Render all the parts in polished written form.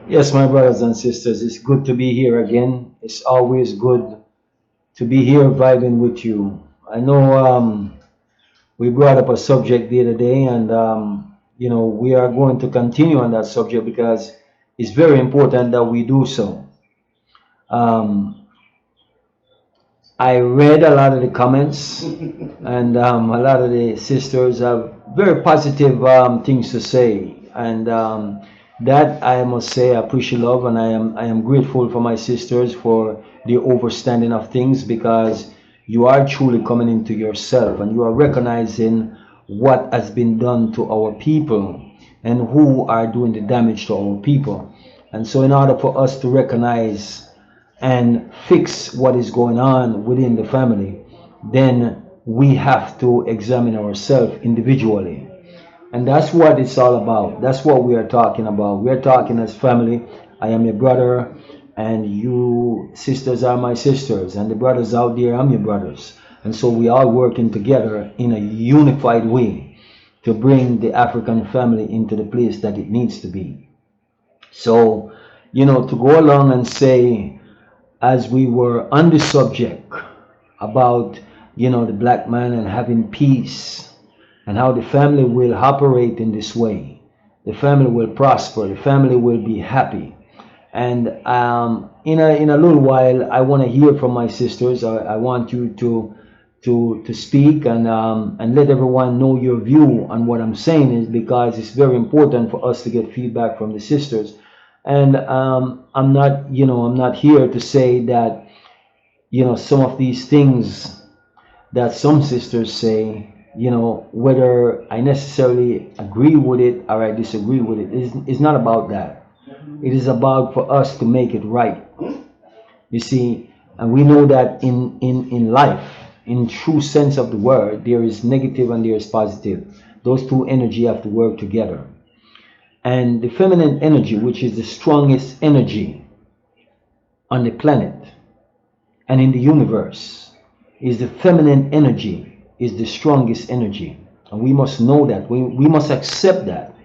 Yes, my brothers and sisters, it's good to be here again. It's always good to be here vibing with you. I know we brought up a subject the other day, and we are going to continue on that subject because it's very important that we do so. Um, I read a lot of the comments, and a lot of the sisters have very positive things to say, and that I must say I appreciate love, and I am grateful for my sisters for the overstanding of things because you are truly coming into yourself and you are recognizing what has been done to our people and who are doing the damage to our people. And so, in order for us to recognize and fix what is going on within the family, then we have to examine ourselves individually. And that's what it's all about. That's what we are talking about. We are talking as family. I am your brother, and you sisters are my sisters, and the brothers out there, I'm your brothers. And so we are working together in a unified way to bring the African family into the place that it needs to be. So, to go along and say, as we were on the subject about the black man and having peace and how the family will operate in this way, the family will prosper, the family will be happy. And in a little while I want to hear from my sisters. I want you to speak and let everyone know your view on what I'm saying, is because it's very important for us to get feedback from the sisters. And I'm not here to say that some of these things that some sisters say, whether I necessarily agree with it or I disagree with it. It's not about that. It is about for us to make it right. You see, and we know that in life, in true sense of the word, there is negative and there is positive. Those two energy have to work together. And the feminine energy, which is the strongest energy on the planet and in the universe, is the feminine energy, is the strongest energy. And we must know that. We must accept that.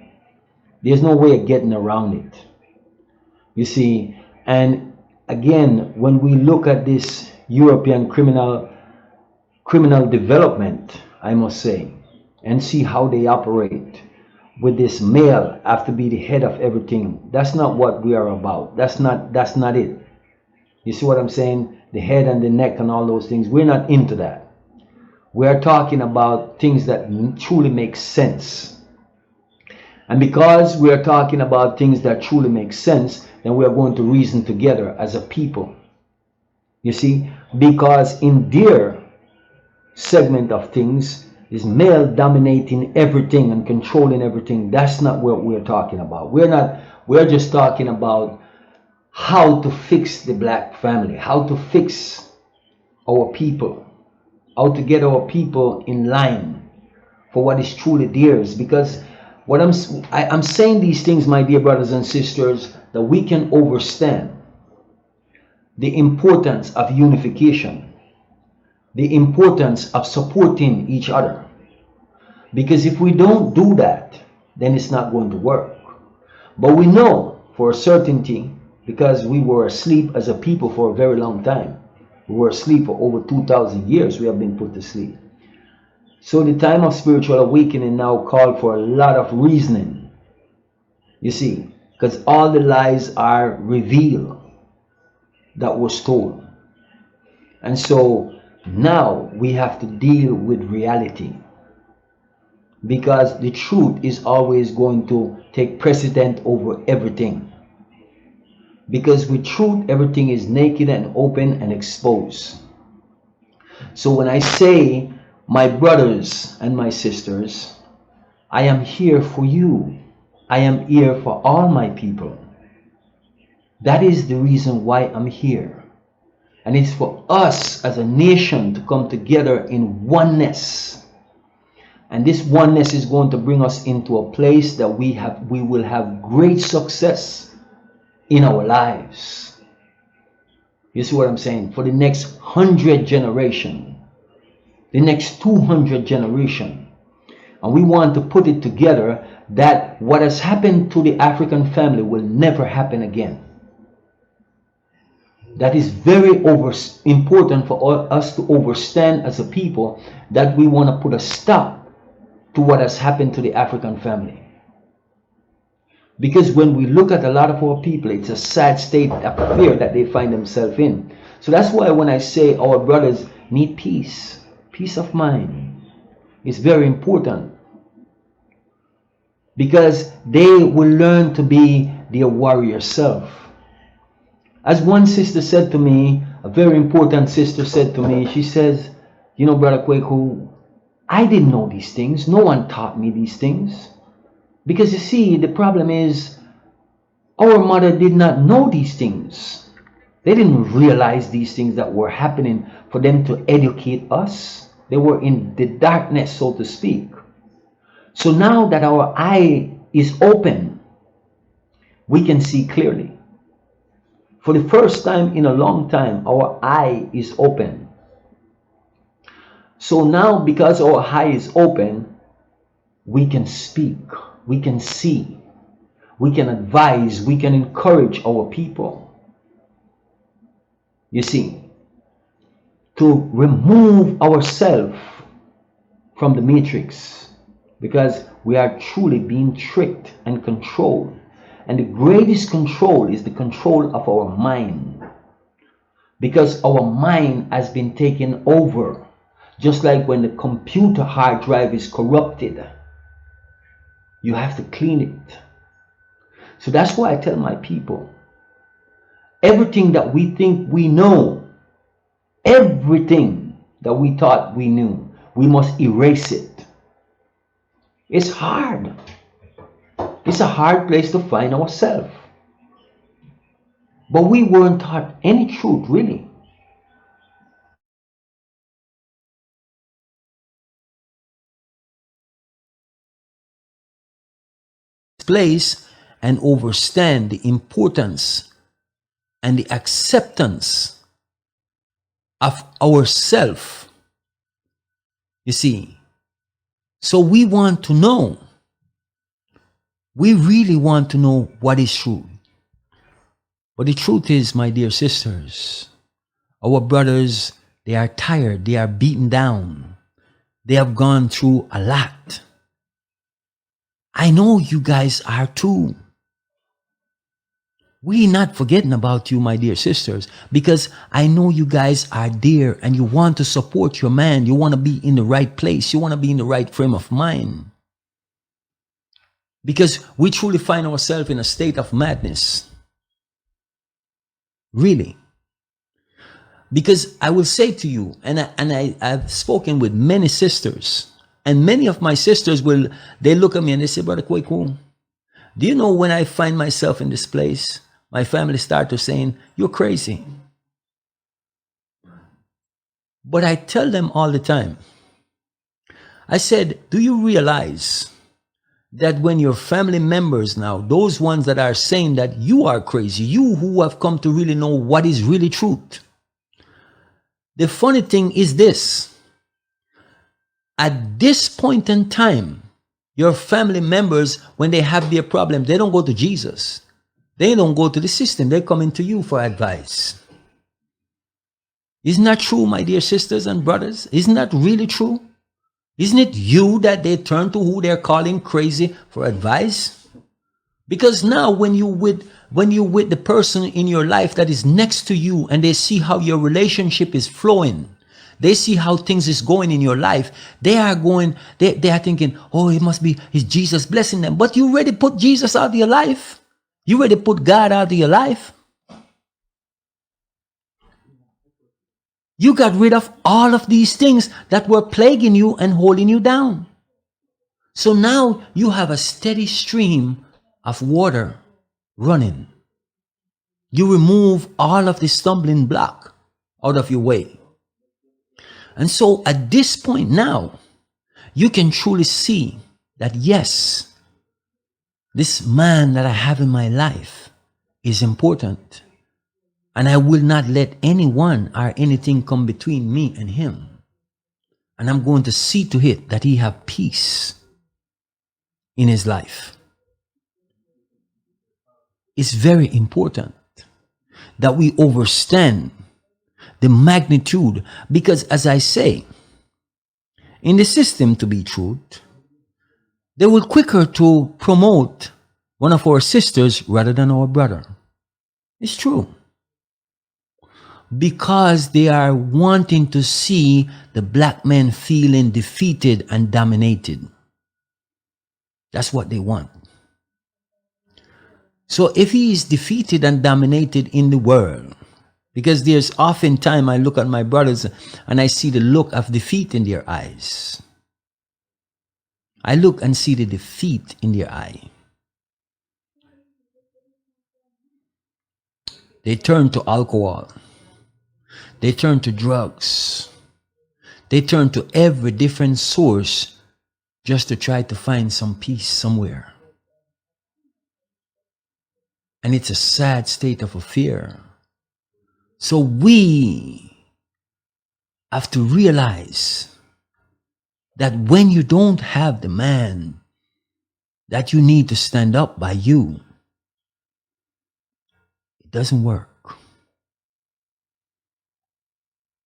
There's no way of getting around it. You see, and again, when we look at this European criminal development, I must say, and see how they operate with this male have to be the head of everything. That's not what we are about. That's not it. You see what I'm saying? The head and the neck and all those things. We're not into that. We are talking about things that truly make sense. And because we are talking about things that truly make sense, then we are going to reason together as a people. You see, because in their segment of things is male dominating everything and controlling everything. That's not what we're talking about. We're just talking about how to fix the black family, how to fix our people, how to get our people in line for what is truly theirs. Because what I'm saying these things, my dear brothers and sisters, that we can understand the importance of unification, the importance of supporting each other. Because if we don't do that, then it's not going to work. But we know for a certainty, because we were asleep as a people for a very long time. We were asleep for over 2,000 years. We have been put to sleep. So the time of spiritual awakening now called for a lot of reasoning. You see, because all the lies are revealed that was told. And so now we have to deal with reality. Because the truth is always going to take precedent over everything. Because with truth, everything is naked and open and exposed. So when I say, my brothers and my sisters, I am here for you. I am here for all my people. That is the reason why I'm here. And it's for us as a nation to come together in oneness. And this oneness is going to bring us into a place that we will have great success in our lives. You see what I'm saying? For the next 100 generation, the next 200 generation. And we want to put it together that what has happened to the African family will never happen again. That is very important for us to understand as a people, that we want to put a stop to what has happened to the African family. Because when we look at a lot of our people, it's a sad state of fear that they find themselves in. So that's why when I say our brothers need peace, peace of mind, it's very important. Because they will learn to be their warrior self. As one sister said to me, a very important sister said to me, she says, you know, Brother Kwaku, I didn't know these things. No one taught me these things. Because you see, the problem is, our mother did not know these things. They didn't realize these things that were happening for them to educate us. They were in the darkness, so to speak. So now that our eye is open, we can see clearly. For the first time in a long time, our eye is open. So now, because our eye is open, we can speak, we can see, we can advise, we can encourage our people. You see, to remove ourselves from the matrix, because we are truly being tricked and controlled. And the greatest control is the control of our mind, because our mind has been taken over. Just like when the computer hard drive is corrupted, you have to clean it. So that's why I tell my people, everything that we think we know, everything that we thought we knew, we must erase it. It's hard. It's a hard place to find ourselves. But we weren't taught any truth, really. Place and understand the importance and the acceptance of ourself. You see, so we want to know. We really want to know what is true. But the truth is, my dear sisters, our brothers, they are tired, they are beaten down. They have gone through a lot. I know you guys are too. We're not forgetting about you, my dear sisters, because I know you guys are there and you want to support your man. You want to be in the right place. You want to be in the right frame of mind. Because we truly find ourselves in a state of madness. Really. Because I will say to you, I've spoken with many sisters, and many of my sisters they look at me and they say, Brother Kwaku, do you know when I find myself in this place, my family start to saying, you're crazy. But I tell them all the time, I said, do you realize that when your family members now, those ones that are saying that you are crazy, you who have come to really know what is really truth. The funny thing is this, at this point in time, your family members, when they have their problem, they don't go to Jesus. They don't go to the system. They're coming to you for advice. Isn't that true, my dear sisters and brothers? Isn't that really true? Isn't it you that they turn to who they're calling crazy for advice? Because now when you with the person in your life that is next to you and they see how your relationship is flowing, they see how things is going in your life, they are thinking, oh, it must be is Jesus blessing them. But you already put Jesus out of your life. You already put God out of your life. You got rid of all of these things that were plaguing you and holding you down. So now you have a steady stream of water running. You remove all of the stumbling block out of your way. And so at this point now, you can truly see that yes, this man that I have in my life is important. And I will not let anyone or anything come between me and him. And I'm going to see to it that he have peace. in his life. It's very important that we understand the magnitude, because as I say, in the system to be truth, they will quicker to promote one of our sisters rather than our brother. It's true. Because they are wanting to see the black men feeling defeated and dominated. That's what they want. So if he is defeated and dominated in the world, because there's often time I look at my brothers and I see the look of defeat in their eyes. I look and see the defeat in their eye. They turn to alcohol. They turn to drugs. They turn to every different source just to try to find some peace somewhere. And it's a sad state of affair. So we have to realize that when you don't have the man that you need to stand up by you, it doesn't work.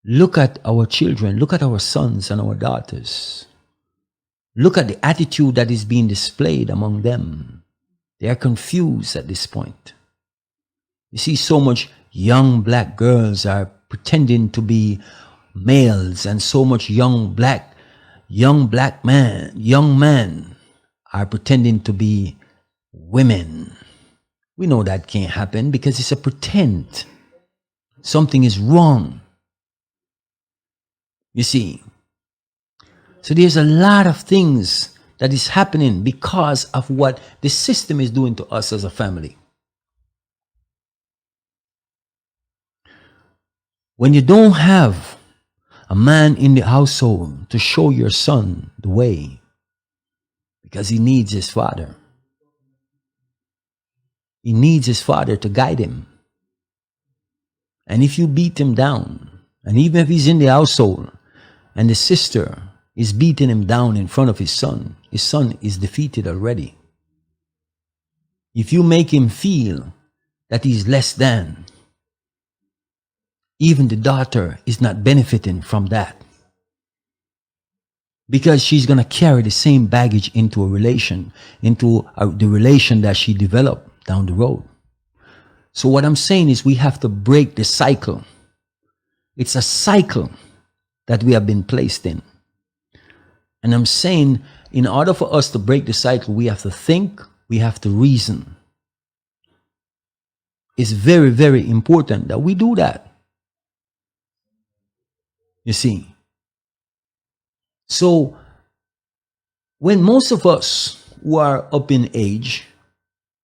Look at our children, look at our sons and our daughters. Look at the attitude that is being displayed among them. They are confused at this point. You see, so much young black girls are pretending to be males, and so much young men are pretending to be women. We know that can't happen because it's a pretend. Something is wrong. You see, so there's a lot of things that is happening because of what the system is doing to us as a family. When you don't have a man in the household to show your son the way, because he needs his father. He needs his father to guide him. And if you beat him down, and even if he's in the household, and the sister is beating him down in front of his son is defeated already. If you make him feel that he's less than, even the daughter is not benefiting from that. Because she's going to carry the same baggage into the relation that she developed down the road. So what I'm saying is we have to break the cycle. It's a cycle that we have been placed in. And I'm saying in order for us to break the cycle, we have to think, we have to reason. It's very, very important that we do that. You see. So when most of us who are up in age,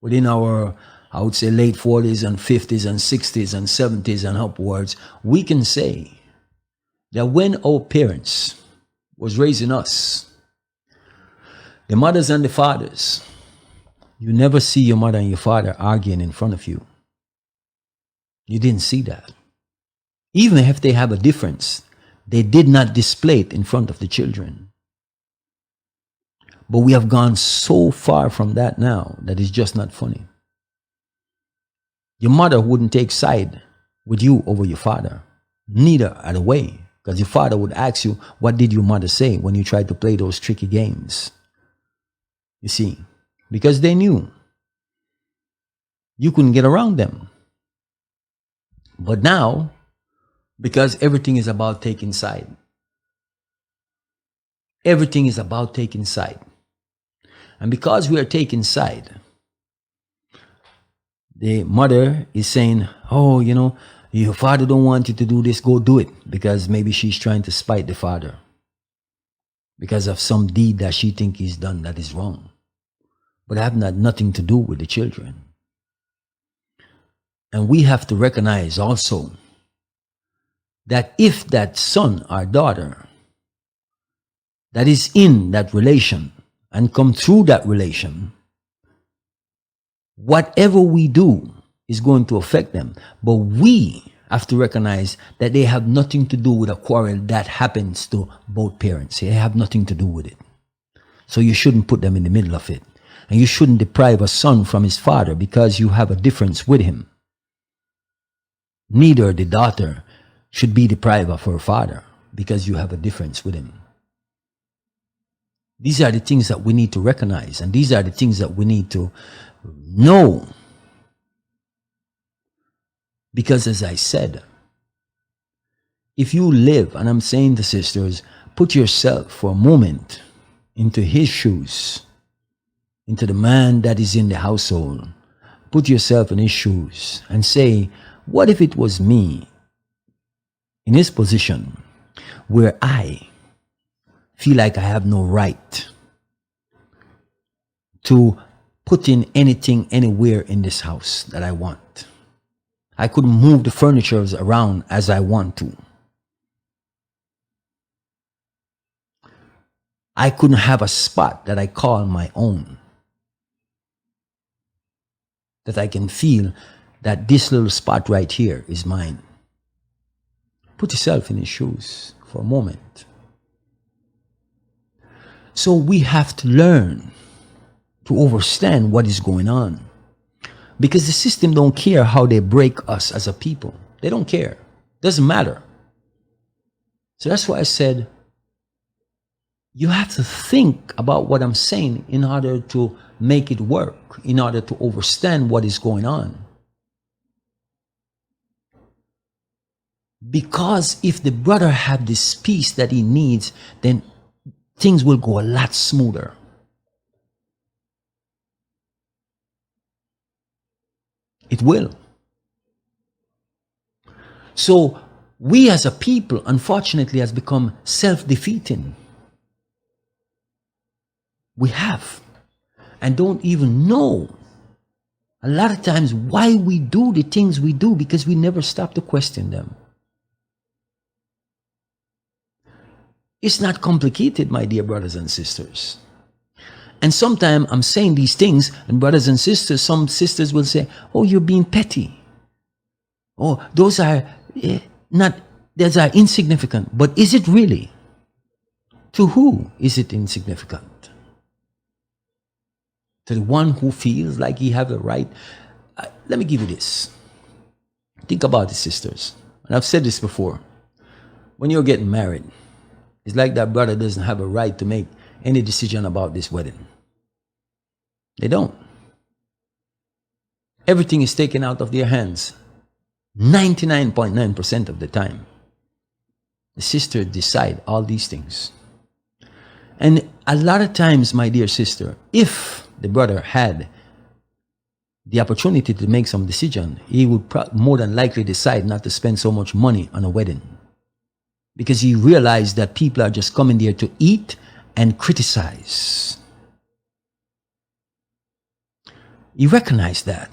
within our, I would say, late 40s and 50s and 60s and 70s and upwards, we can say that when our parents was raising us, the mothers and the fathers, you never see your mother and your father arguing in front of you. You didn't see that. Even if they have a difference, they did not display it in front of the children. But we have gone so far from that now that it's just not funny. Your mother wouldn't take side with you over your father. Neither other way. Because your father would ask you, what did your mother say when you tried to play those tricky games? You see, because they knew you couldn't get around them. But now, because everything is about taking side. Everything is about taking side. And because we are taking side, the mother is saying, oh, you know, your father don't want you to do this, go do it. Because maybe she's trying to spite the father. Because of some deed that she thinks he's done that is wrong. But have nothing to do with the children. And we have to recognize also that if that son or daughter that is in that relation and come through that relation, whatever we do is going to affect them. But we have to recognize that they have nothing to do with a quarrel that happens to both parents. They have nothing to do with it. So you shouldn't put them in the middle of it. And you shouldn't deprive a son from his father because you have a difference with him. Neither the daughter should be deprived of her father because you have a difference with him. These are the things that we need to recognize, and these are the things that we need to know. Because as I said, if you live, and I'm saying to sisters, put yourself for a moment into his shoes, into the man that is in the household. Put yourself in his shoes and say, what if it was me in his position where I feel like I have no right to put in anything anywhere in this house that I want. I couldn't move the furniture around as I want to. I couldn't have a spot that I call my own. That I can feel that this little spot right here is mine. Put yourself in his shoes for a moment. So we have to learn to understand what is going on. Because the system don't care how they break us as a people. They don't care. Doesn't matter. So that's why I said, you have to think about what I'm saying in order to make it work, in order to understand what is going on. Because if the brother have this peace that he needs, then things will go a lot smoother. It will. So we as a people, unfortunately, has become self-defeating. We have. And don't even know a lot of times why we do the things we do, because we never stop to question them. It's not complicated, my dear brothers and sisters. And sometimes I'm saying these things, and brothers and sisters, some sisters will say, oh, you're being petty. Oh, those are insignificant. But is it really? To who is it insignificant? To the one who feels like he has a right. Let me give you this. Think about it, sisters. And I've said this before. When you're getting married, it's like that brother doesn't have a right to make any decision about this wedding. They don't. Everything is taken out of their hands. 99.9% of the time. The sisters decide all these things. And a lot of times, my dear sister, if the brother had the opportunity to make some decision, he would more than likely decide not to spend so much money on a wedding. Because he realized that people are just coming there to eat and criticize. He recognized that.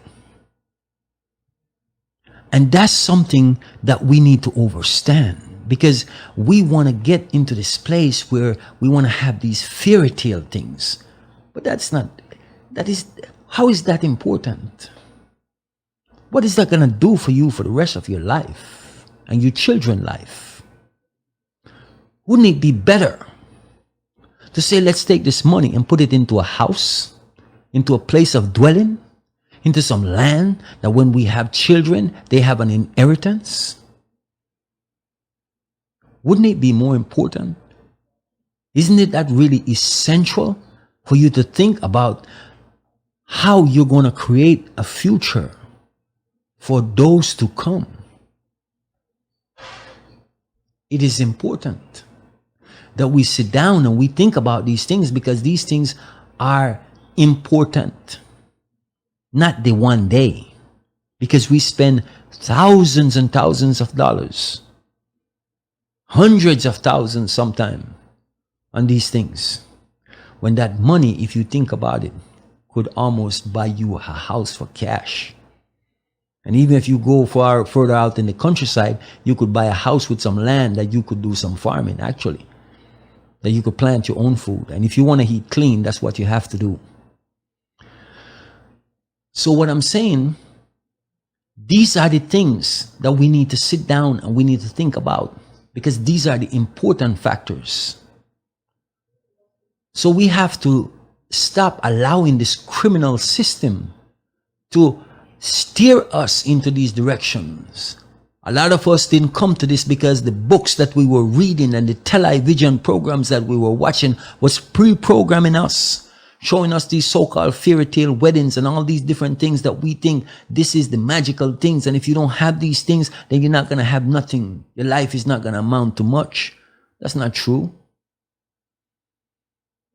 And that's something that we need to understand. Because we want to get into this place where we want to have these fairy tale things. But how is that important? What is that going to do for you for the rest of your life and your children's life? Wouldn't it be better to say, let's take this money and put it into a house, into a place of dwelling, into some land that when we have children, they have an inheritance? Wouldn't it be more important? Isn't it that really essential for you to think about how you're going to create a future for those to come? It is important that we sit down and we think about these things, because these things are important. Not the one day. Because we spend thousands and thousands of dollars, hundreds of thousands sometimes, on these things. When that money, if you think about it, could almost buy you a house for cash. And even if you go further out in the countryside, you could buy a house with some land that you could do some farming, actually. That you could plant your own food. And if you want to eat clean, that's what you have to do. So what I'm saying, these are the things that we need to sit down and we need to think about, because these are the important factors. So we have to stop allowing this criminal system to steer us into these directions. A lot of us didn't come to this because the books that we were reading and the television programs that we were watching was pre-programming us, showing us these so-called fairy tale weddings and all these different things that we think this is the magical things. And if you don't have these things, then you're not going to have nothing. Your life is not going to amount to much. That's not true.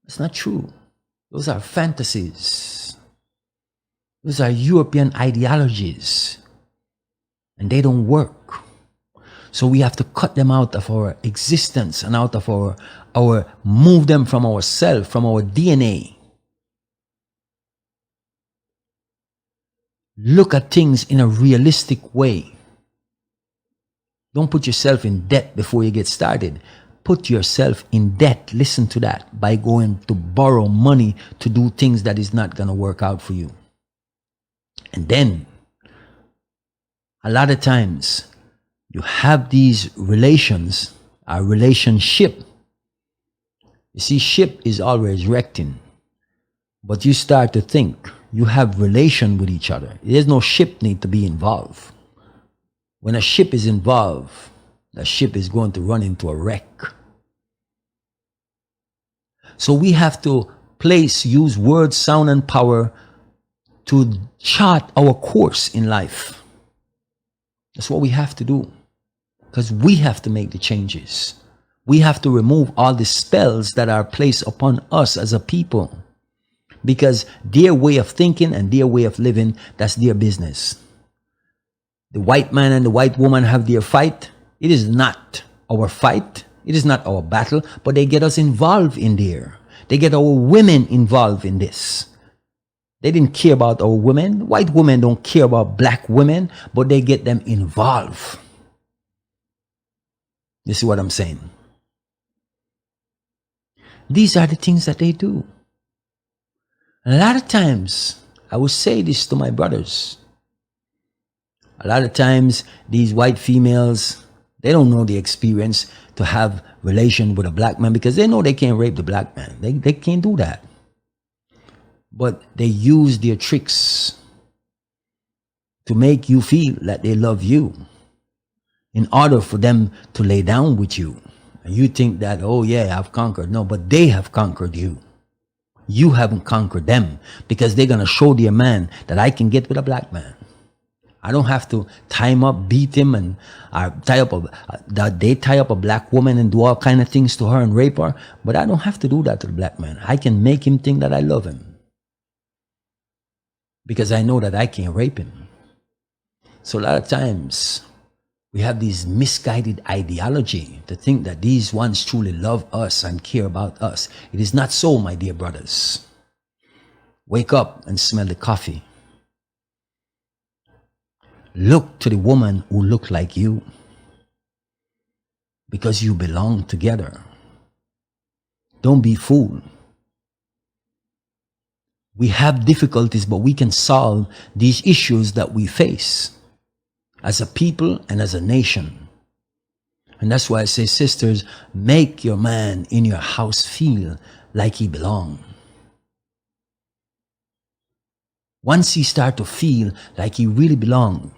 That's not true. Those are fantasies. Those are European ideologies. And they don't work. So we have to cut them out of our existence and out of our move them from ourselves, from our DNA. Look at things in a realistic way. Don't put yourself in debt before you get started. Put yourself in debt, listen to that, by going to borrow money to do things that is not going to work out for you. And then, a lot of times, you have these relations, a relationship. You see, ship is always wrecking. But you start to think, you have relation with each other. There's no ship need to be involved. When a ship is involved, the ship is going to run into a wreck. So we have to use words, sound, and power to chart our course in life. That's what we have to do. Because we have to make the changes. We have to remove all the spells that are placed upon us as a people. Because their way of thinking and their way of living, that's their business. The white man and the white woman have their fight. It is not our fight. It is not our battle, but they get us involved in there. They get our women involved in this. They didn't care about our women. White women don't care about black women, but they get them involved. You see what I'm saying? These are the things that they do. And a lot of times, I will say this to my brothers. A lot of times, these white females, they don't know the experience to have relation with a black man because they know they can't rape the black man. They can't do that. But they use their tricks to make you feel that they love you in order for them to lay down with you. And you think that, oh yeah, I've conquered. No, but they have conquered you. You haven't conquered them because they're going to show their man that I can get with a black man. I don't have to tie him up, beat him, and they tie up a black woman and do all kind of things to her and rape her. But I don't have to do that to the black man. I can make him think that I love him because I know that I can't rape him. So a lot of times we have this misguided ideology to think that these ones truly love us and care about us. It is not so, my dear brothers. Wake up and smell the coffee. Look to the woman who look like you because you belong together. Don't be fooled. We have difficulties, but we can solve these issues that we face as a people and as a nation. And that's why I say, sisters, make your man in your house feel like he belongs. Once he start to feel like he really belongs,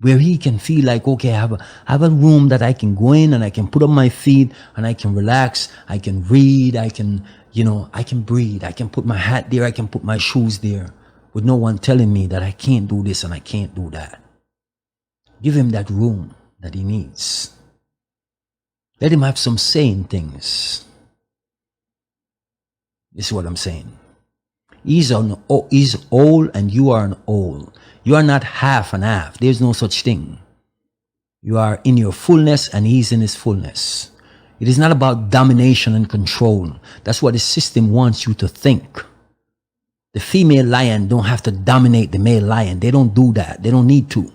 where he can feel like, okay, I have a room that I can go in and I can put up my feet and I can relax, I can read, I can breathe, I can put my hat there, I can put my shoes there with no one telling me that I can't do this and I can't do that. Give him that room that he needs. Let him have some say in things. This is what I'm saying. He's old and you are an old. You are not half and half. There's no such thing. You are in your fullness and he's in his fullness. It is not about domination and control. That's what the system wants you to think. The female lion don't have to dominate the male lion. They don't do that. They don't need to.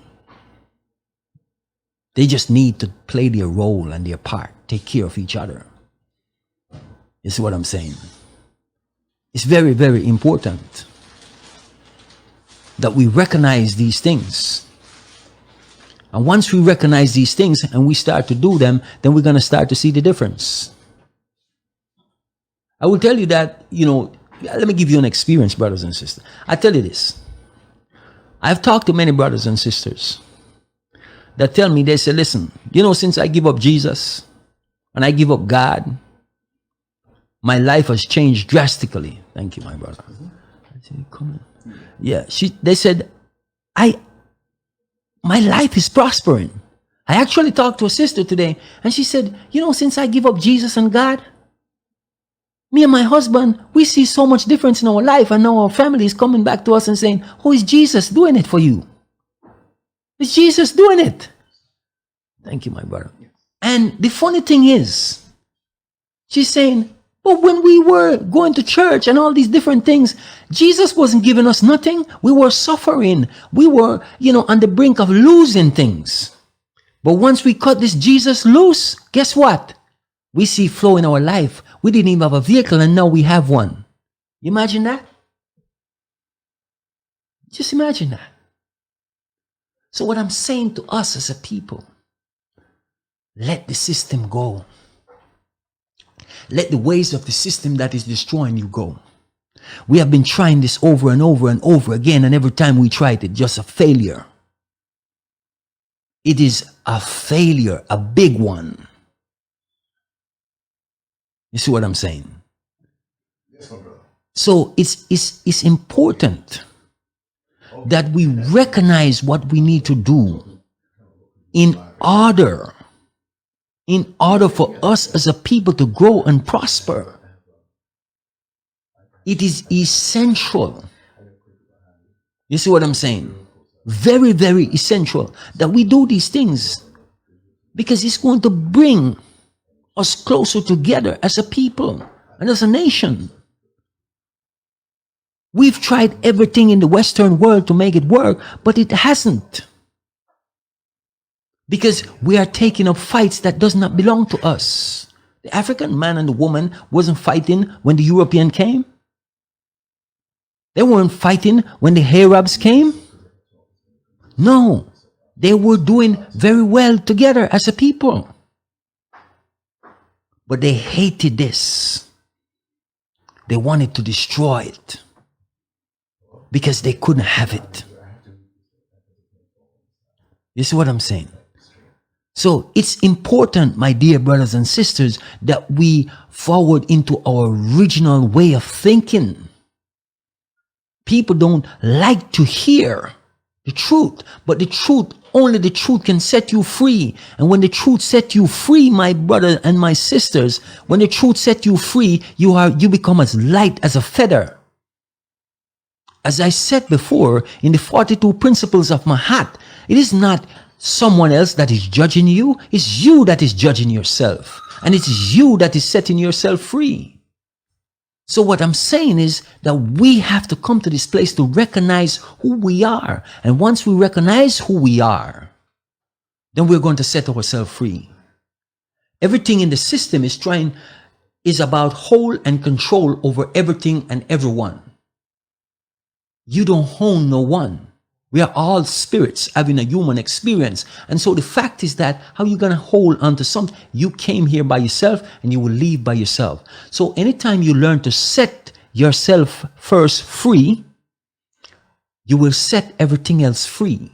They just need to play their role and their part. Take care of each other. You see what I'm saying? It's very, very important that we recognize these things. And once we recognize these things and we start to do them, then we're going to start to see the difference. I will tell you that, Let me give you an experience, brothers and sisters. I tell you this. I've talked to many brothers and sisters that tell me, they say, listen, since I give up Jesus and I give up God, my life has changed drastically. Thank you, my brother. I said, come on. Yeah, they said, my life is prospering. I actually talked to a sister today, and she said, since I give up Jesus and God, me and my husband, we see so much difference in our life, and now our family is coming back to us and saying, oh, is Jesus doing it for you? Is Jesus doing it? Thank you, my brother. And the funny thing is, she's saying, but when we were going to church and all these different things, Jesus wasn't giving us nothing. We were suffering. We were, on the brink of losing things. But once we cut this Jesus loose, guess what? We see flow in our life. We didn't even have a vehicle, and now we have one. You imagine that? Just imagine that. So what I'm saying to us as a people, let the system go. Let the ways of the system that is destroying you go. We have been trying this over and over and over again, and every time we try it, it's just a failure. It is a failure, a big one. You see what I'm saying? Yes, my brother. So it's important that we recognize what we need to do in order for us as a people to grow and prosper. It is essential. You see what I'm saying? Very, very essential that we do these things, because it's going to bring us closer together as a people and as a nation. We've tried everything in the Western world to make it work, but it hasn't. Because we are taking up fights that does not belong to us. The African man and the woman wasn't fighting when the European came. They weren't fighting when the Arabs came. No, they were doing very well together as a people. But they hated this. They wanted to destroy it because they couldn't have it. You see what I'm saying? So it's important, my dear brothers and sisters, that we forward into our original way of thinking. People don't like to hear the truth, but the truth, only the truth can set you free. And when the truth set you free, my brother and my sisters, when the truth set you free, you become as light as a feather. As I said before, in the 42 principles of Mahat, it is not someone else that is judging you, it's you that is judging yourself. And it is you that is setting yourself free. So what I'm saying is that we have to come to this place to recognize who we are. And once we recognize who we are, then we're going to set ourselves free. Everything in the system is about hold and control over everything and everyone. You don't own no one. We are all spirits having a human experience. And so the fact is that how are you going to hold on to something? You came here by yourself and you will leave by yourself. So anytime you learn to set yourself first free, you will set everything else free.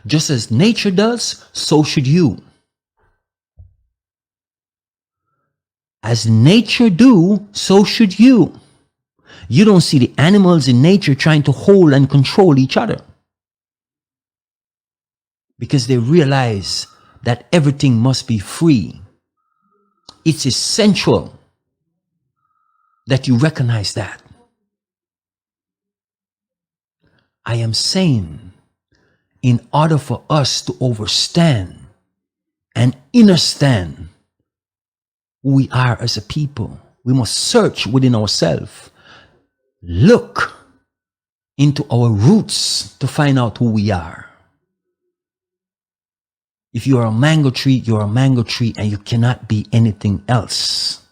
Just as nature does, so should you. As nature do, so should you. You don't see the animals in nature trying to hold and control each other, because they realize that everything must be free. It's essential that you recognize that. I am saying, in order for us to understand and understand who we are as a people, we must search within ourselves. Look into our roots to find out who we are. If you are a mango tree, you're a mango tree and you cannot be anything else.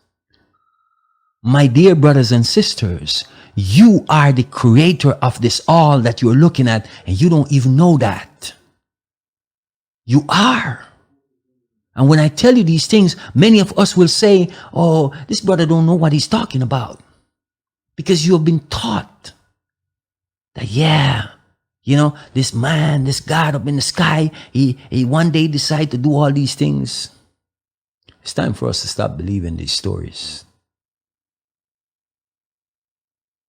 My dear brothers and sisters, you are the creator of this all that you're looking at, and you don't even know that. You are. And when I tell you these things, many of us will say, oh, this brother don't know what he's talking about. Because you have been taught that, yeah, you know, this man, this God up in the sky, he one day decide to do all these things. It's time for us to stop believing these stories.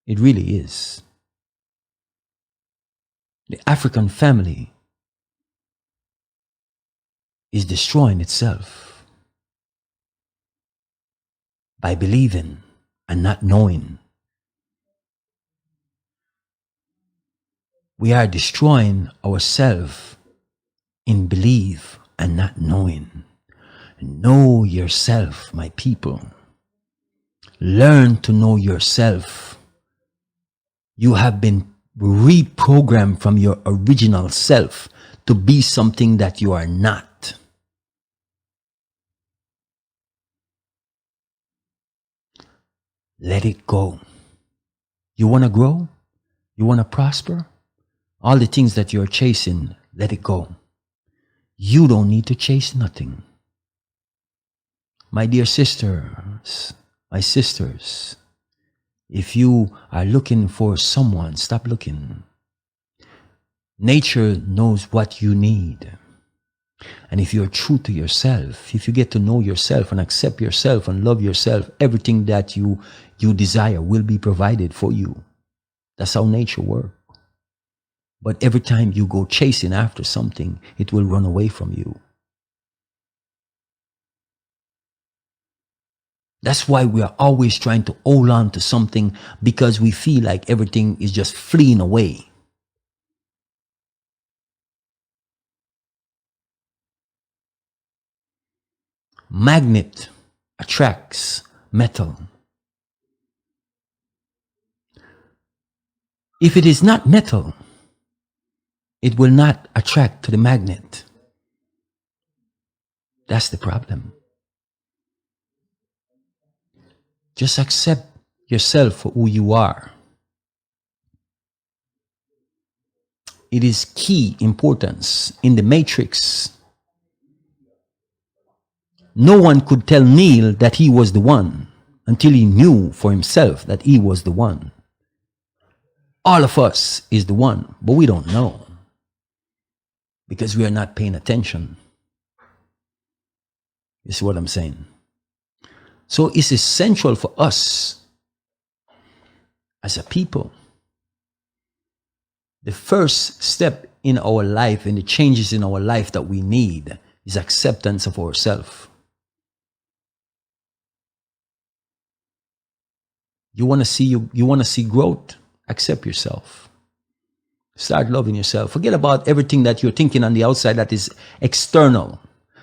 It really is. The African family is destroying itself by believing and not knowing. We are destroying ourselves in belief and not knowing. Know yourself, my people. Learn to know yourself. You have been reprogrammed from your original self to be something that you are not. Let it go. You want to grow? You want to prosper? All the things that you're chasing, let it go. You don't need to chase nothing. My dear sisters, my sisters, if you are looking for someone, stop looking. Nature knows what you need. And if you're true to yourself, if you get to know yourself and accept yourself and love yourself, everything that you desire will be provided for you. That's how nature works. But every time you go chasing after something, it will run away from you. That's why we are always trying to hold on to something, because we feel like everything is just fleeing away. Magnet attracts metal. If it is not metal, it will not attract to the magnet. That's the problem. Just accept yourself for who you are. It is key importance in the matrix. No one could tell Neil that he was the one until he knew for himself that he was the one. All of us is the one, but we don't know because we are not paying attention. You see what I'm saying? So it's essential for us as a people. The first step in our life, in the changes in our life that we need, is acceptance of ourselves. You want to see growth? Accept yourself. Start loving yourself. Forget about everything that you're thinking on the outside that is external,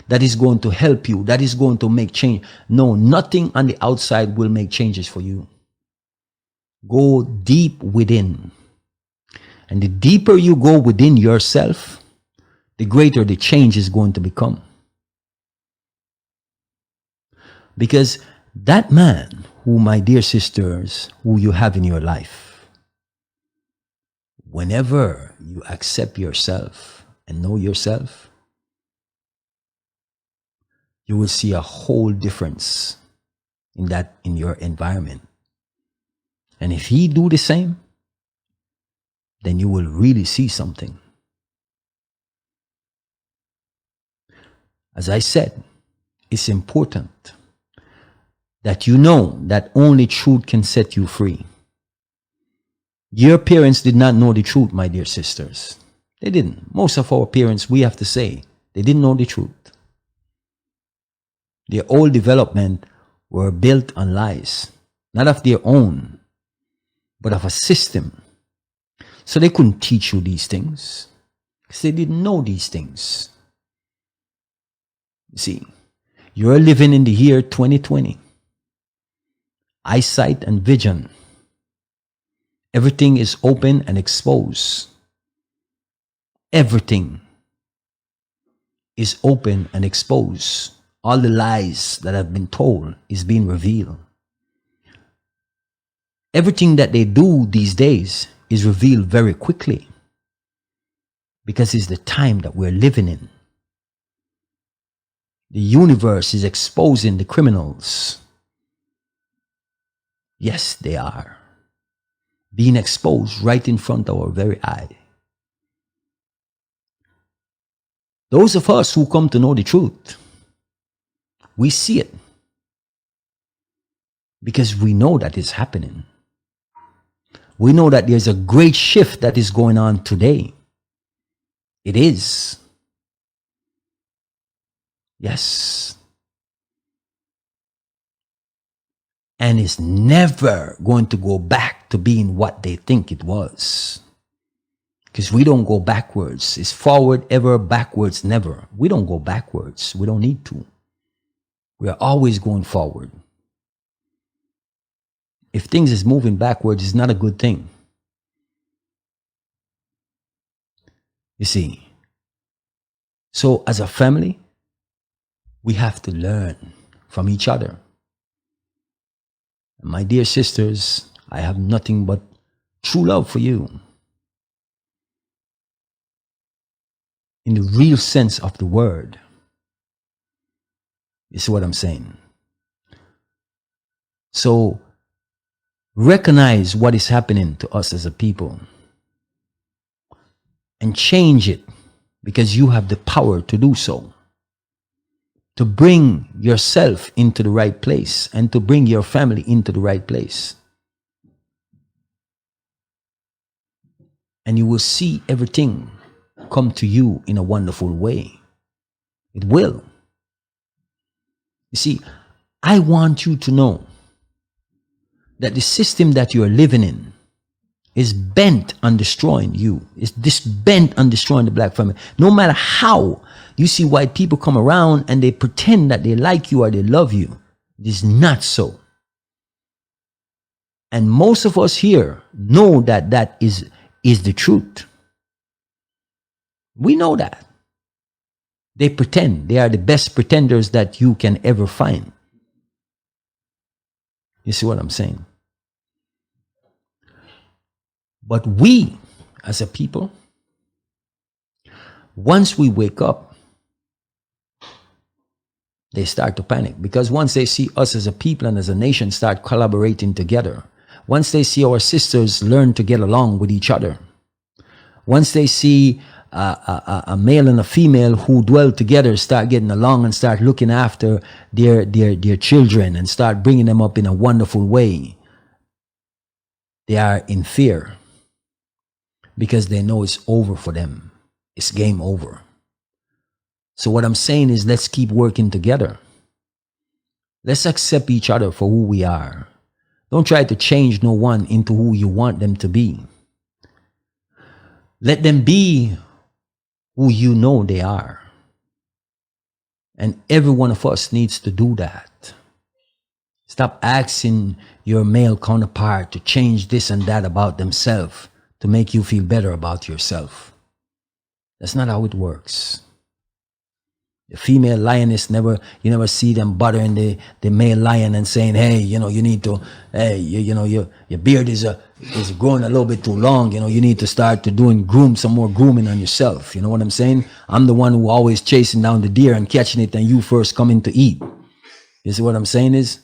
that is going to help you, that is going to make change. No, nothing on the outside will make changes for you. Go deep within. And the deeper you go within yourself, the greater the change is going to become. Because that man who, my dear sisters, who you have in your life, whenever you accept yourself and know yourself, you will see a whole difference in your environment. And if he do the same, then you will really see something. As I said, it's important that you know that only truth can set you free. Your parents did not know the truth, my dear sisters. They didn't. Most of our parents, we have to say, they didn't know the truth. Their whole development were built on lies, not of their own, but of a system. So they couldn't teach you these things because they didn't know these things. You see, you're living in the year 2020. Eyesight and vision. Everything is open and exposed. Everything is open and exposed. All the lies that have been told is being revealed. Everything that they do these days is revealed very quickly because it's the time that we're living in. The universe is exposing the criminals. Yes, they are. being exposed right in front of our very eye. Those of us who come to know the truth, we see it because we know that it's happening. We know that there's a great shift that is going on today. It is. Yes. And it's never going to go back to being what they think it was. Because we don't go backwards. It's forward ever, backwards never. We don't go backwards. We don't need to. We are always going forward. If things is moving backwards, it's not a good thing. You see. So as a family, we have to learn from each other. My dear sisters, I have nothing but true love for you. In the real sense of the word. You see what I'm saying? So, recognize what is happening to us as a people. And change it. Because you have the power to do so. To bring yourself into the right place. And to bring your family into the right place. And you will see everything come to you in a wonderful way. It will. You see, I want you to know that the system that you are living in is bent on destroying you. It's this bent on destroying the black family. No matter how you see white people come around and they pretend that they like you or they love you, it is not so. And most of us here know that that is the truth. We know that. They pretend. They are the best pretenders that you can ever find. You see what I'm saying? But we, as a people, once we wake up, they start to panic. Because once they see us as a people and as a nation start collaborating together, once they see our sisters learn to get along with each other, once they see a male and a female who dwell together start getting along and start looking after their children and start bringing them up in a wonderful way, they are in fear because they know it's over for them. It's game over. So what I'm saying is, let's keep working together. Let's accept each other for who we are. Don't try to change no one into who you want them to be. Let them be who you know they are. And every one of us needs to do that. Stop asking your male counterpart to change this and that about themselves to make you feel better about yourself. That's not how it works. The female lioness you never see them bothering the male lion and saying, hey, you need to, hey, your beard is growing a little bit too long. You need to start to some more grooming on yourself. You know what I'm saying? I'm the one who always chasing down the deer and catching it and you first coming to eat. You see what I'm saying is,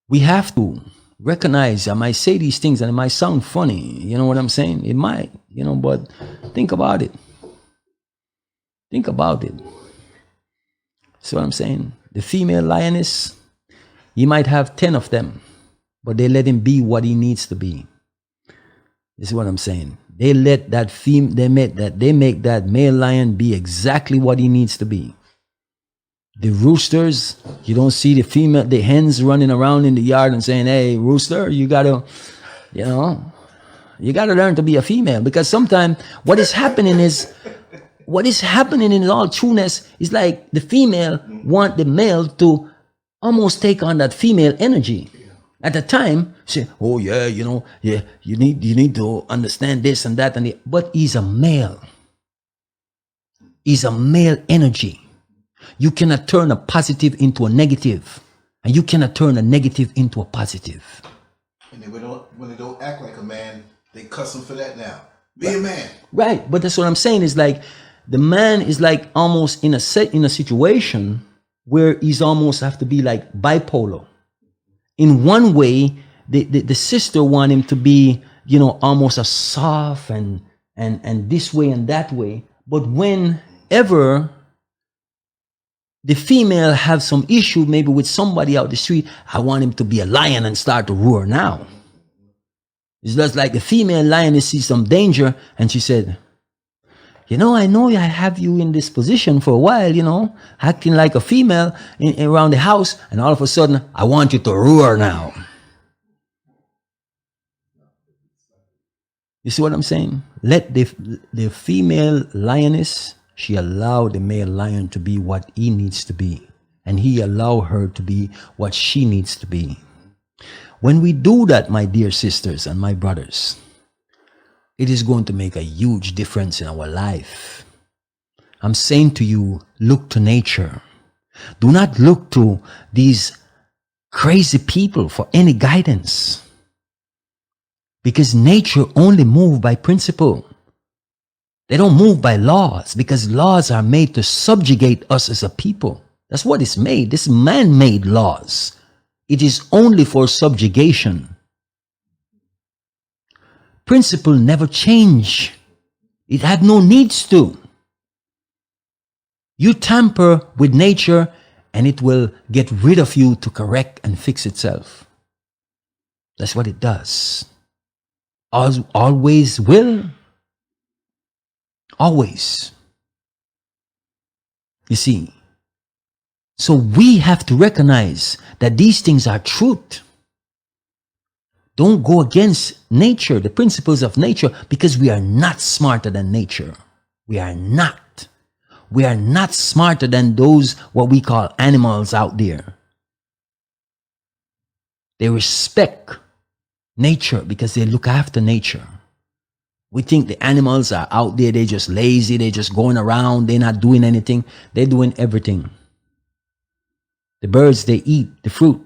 we have to recognize, I might say these things and it might sound funny. You know what I'm saying? It might, but think about it. Think about it. See what I'm saying? The female lioness, you might have 10 of them, but they let him be what he needs to be. This is what I'm saying. They let that they make that male lion be exactly what he needs to be. The roosters, you don't see the hens running around in the yard and saying, hey, rooster, you gotta learn to be a female. Because sometimes what is happening in all trueness is like the female want the male to almost take on that female energy. At the time, say, oh yeah, you need to understand this and that but he's a male. He's a male energy. You cannot turn a positive into a negative, and you cannot turn a negative into a positive. And when they don't act like a man, they cuss him for that now. Be a man. Right, but that's what I'm saying is like, the man is like almost in a situation where he's almost have to be like bipolar. In one way, the sister want him to be almost a soft and this way and that way. But whenever the female have some issue maybe with somebody out the street, I want him to be a lion and start to roar now. It's just like the female lioness sees some danger and she said, I know I have you in this position for a while, acting like a female around the house, and all of a sudden, I want you to roar now. You see what I'm saying? Let the female lioness, she allowed the male lion to be what he needs to be, and he allowed her to be what she needs to be. When we do that, my dear sisters and my brothers, it is going to make a huge difference in our life. I'm saying to you, look to nature. Do not look to these crazy people for any guidance. Because nature only moves by principle. They don't move by laws, because laws are made to subjugate us as a people. That's what it's made. This man-made laws. It is only for subjugation. Principle never change. It had no needs to. You tamper with nature and it will get rid of you to correct and fix itself. That's what it does. Always will. Always. You see. So we have to recognize that these things are truth. Don't go against nature, the principles of nature, because we are not smarter than nature. We are not. We are not smarter than those what we call animals out there. They respect nature because they look after nature. We think the animals are out there, they're just lazy, they're just going around, they're not doing anything. They're doing everything. The birds, they eat the fruit.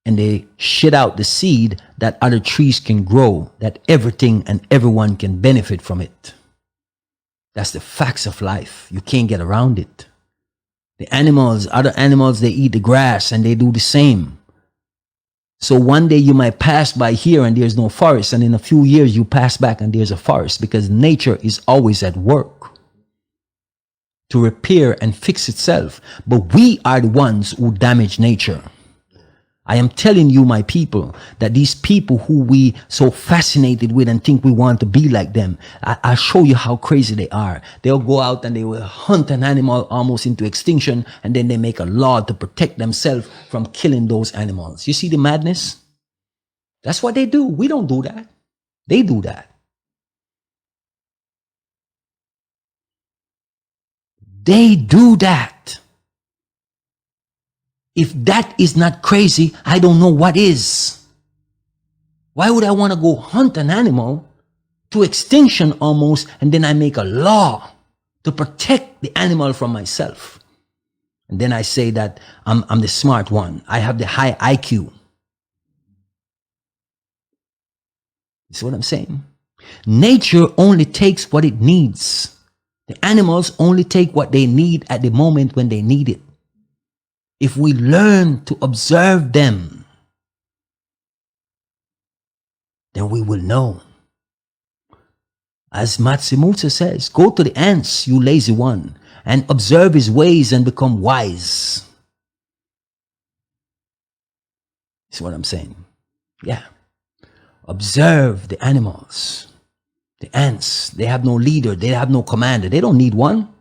And they shit out the seed that other trees can grow, that everything and everyone can benefit from it. That's the facts of life. You can't get around it. The animals, other animals, they eat the grass and they do the same. So one day you might pass by here and there's no forest, and in a few years you pass back and there's a forest, because nature is always at work to repair and fix itself. But we are the ones who damage nature. I am telling you, my people, that these people who we so fascinated with and think we want to be like them, I'll show you how crazy they are. They'll go out and they will hunt an animal almost into extinction, and then they make a law to protect themselves from killing those animals. You see the madness? That's what they do. We don't do that. They do that. They do that. If that is not crazy, I don't know what is. Why would I want to go hunt an animal to extinction almost, and then I make a law to protect the animal from myself? And then I say that I'm the smart one. I have the high IQ. You see what I'm saying? Nature only takes what it needs. The animals only take what they need at the moment when they need it. If we learn to observe them, then we will know. As Matsumoto says, go to the ants, you lazy one, and observe his ways and become wise. See what I'm saying? Yeah. Observe the animals. The ants, they have no leader, they have no commander, they don't need one.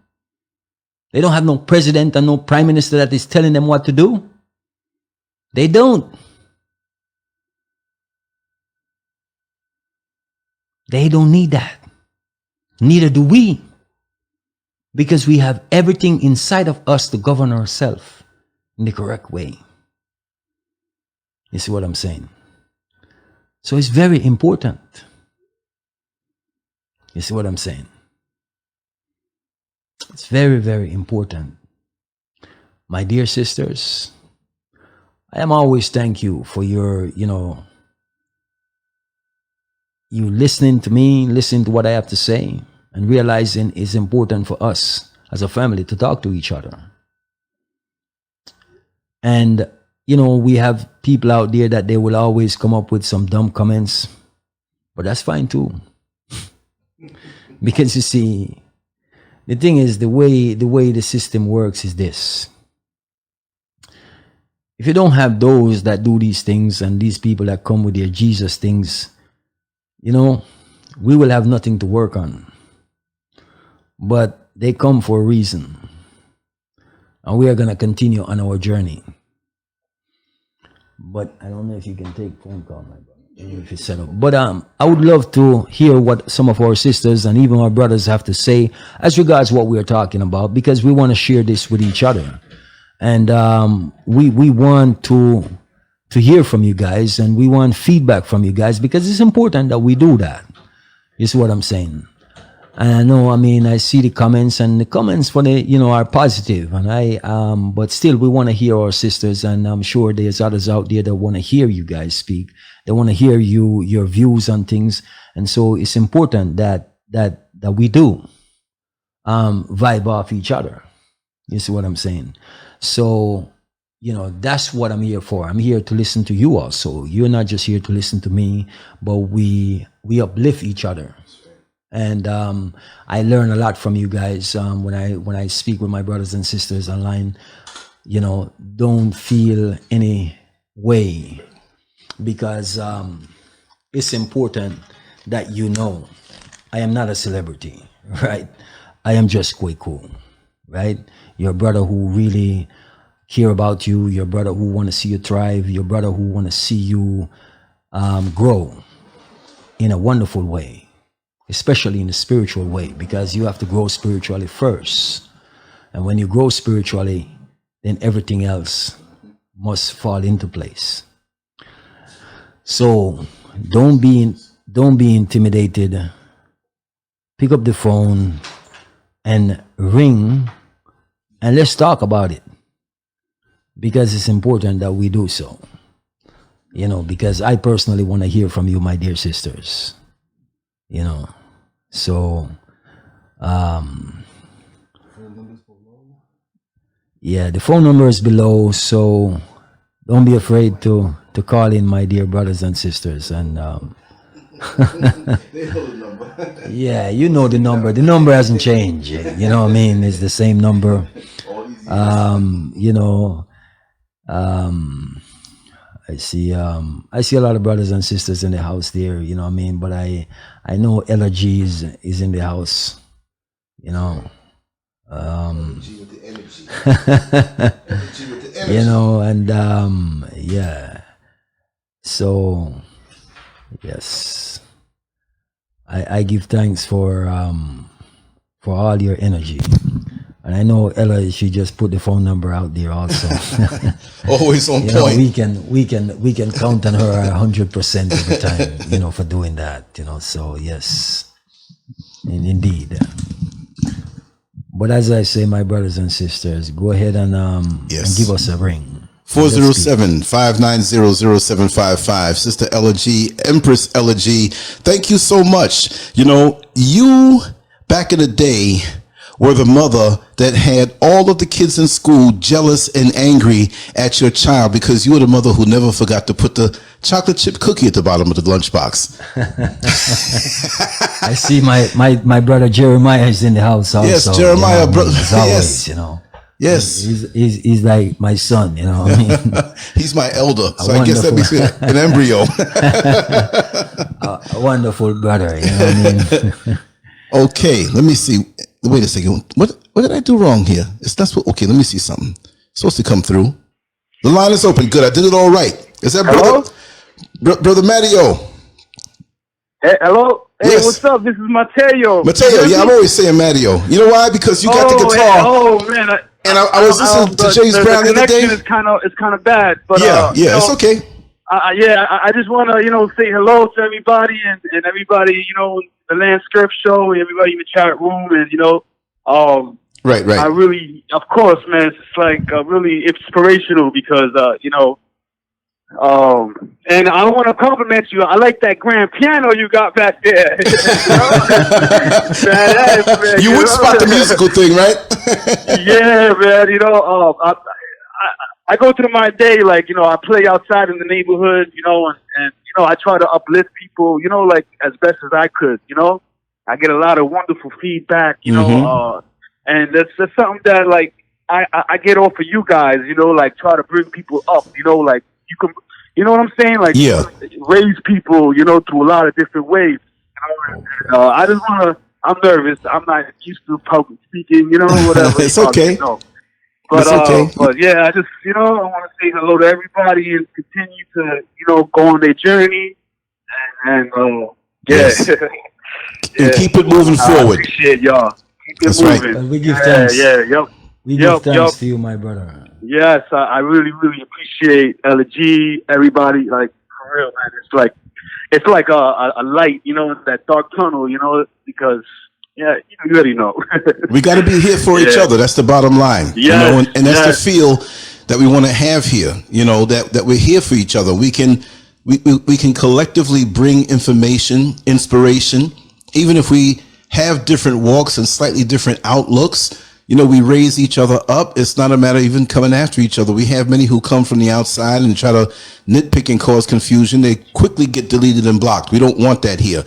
They don't have no president and no prime minister that is telling them what to do. They don't. They don't need that. Neither do we. Because we have everything inside of us to govern ourselves in the correct way. You see what I'm saying? So it's very important. You see what I'm saying? It's very, very important. My dear sisters, I am always thank you for your, you listening to me, listening to what I have to say, and realizing it's important for us as a family to talk to each other. And, we have people out there that they will always come up with some dumb comments. but that's fine too. Because you see, the thing is, the way the system works is this. If you don't have those that do these things and these people that come with their Jesus things, you know, we will have nothing to work on. But they come for a reason. And we are going to continue on our journey. But I don't know if you can take phone call, my brother, if it's set up. But I would love to hear what some of our sisters and even our brothers have to say as regards what we are talking about, because we want to share this with each other. And we want to hear from you guys, and we want feedback from you guys, because it's important that we do that. You see what I'm saying? And I know, I mean, I see the comments, and the comments for the, you know, are positive, and but still we want to hear our sisters, and I'm sure there's others out there that want to hear you guys speak. They want to hear your views on things, and so it's important that we do vibe off each other. You see what I'm saying? So, you know, that's what I'm here for. I'm here to listen to you also. You're not just here to listen to me, but we uplift each other. And I learn a lot from you guys when I speak with my brothers and sisters online. You know, don't feel any way, because it's important that you know I am not a celebrity, right? I am just Kwaku, right? Your brother who really care about you, your brother who want to see you thrive, your brother who want to see you grow in a wonderful way, especially in a spiritual way, because you have to grow spiritually first. And when you grow spiritually, then everything else must fall into place. So don't be intimidated. Pick up the phone and ring, and let's talk about it, because it's important that we do so. You know, because I personally want to hear from you, my dear sisters. You know, so yeah, the phone number is below, so don't be afraid to call in, my dear brothers and sisters. And They know the number. yeah, you know the number. The number hasn't changed. You know what I mean? It's the same number. You know, I see a lot of brothers and sisters in the house there, you know what I mean? But I know Ella G is in the house, you know. Energy with the energy. Energy with the energy. You know, and yeah. So yes. I give thanks for all your energy. And I know Ella, she just put the phone number out there also. Always on You know, point. we can count on her 100% every time, you know, for doing that, you know. So yes, indeed. But as I say, my brothers and sisters, go ahead and Yes. give us a ring. 407-590-0755. Sister Ella G, Empress Ella G, thank you so much. You know, you back in the day were the mother that had all of the kids in school jealous and angry at your child because you were the mother who never forgot to put the chocolate chip cookie at the bottom of the lunchbox. I see my brother Jeremiah is in the house also. Yes, Jeremiah, you know, brother. as always, Yes. you know. Yes. He's like my son, you know what I mean? He's my elder, so I guess that makes me an embryo. A wonderful brother, you know what I mean? Okay, let me see. Wait a second. What did I do wrong here? It's not supposed. Okay, let me see something. It's supposed to come through. The line is open. Good. I did it all right. Is that Hello? brother Matteo? Hey, hello? Hey, Yes. what's up? This is Mateo. Mateo, yeah, I'm always saying Matteo. You know why? Because you got the guitar. Man. And I was listening to James Brown the other day. The connection is kind of bad, but Yeah, it's okay. I just want to say hello to everybody and everybody, the Land Script Show and everybody in the chat room, and Right. I really, of course, man, it's like really inspirational because and I want to compliment you. I like that grand piano you got back there. Badass, man, You would spot the musical thing, right? yeah, man. I go through my day like, I play outside in the neighborhood, and I try to uplift people, like as best as I could, I get a lot of wonderful feedback, and that's something that like I get off of you guys, like try to bring people up, like you can, you know what I'm saying? Like raise people, through a lot of different ways. I just I'm nervous. I'm not used to public speaking, whatever. It's okay. But it's okay. But yeah, I just I want to say hello to everybody and continue to go on their journey and Yes. And keep it moving forward. I appreciate y'all. Keep it That's moving. right. We give thanks. We give thanks Yep. to you, my brother. Yes, I really, really appreciate LG, everybody. Like for real, man. It's like a light, in that dark tunnel, because you already know. We got to be here for each other. That's the bottom line. Yes, and that's the feel that we want to have here. That we're here for each other. We can collectively bring information, inspiration, even if we have different walks and slightly different outlooks. We raise each other up. It's not a matter of even coming after each other. We have many who come from the outside and try to nitpick and cause confusion. They quickly get deleted and blocked. We don't want that here.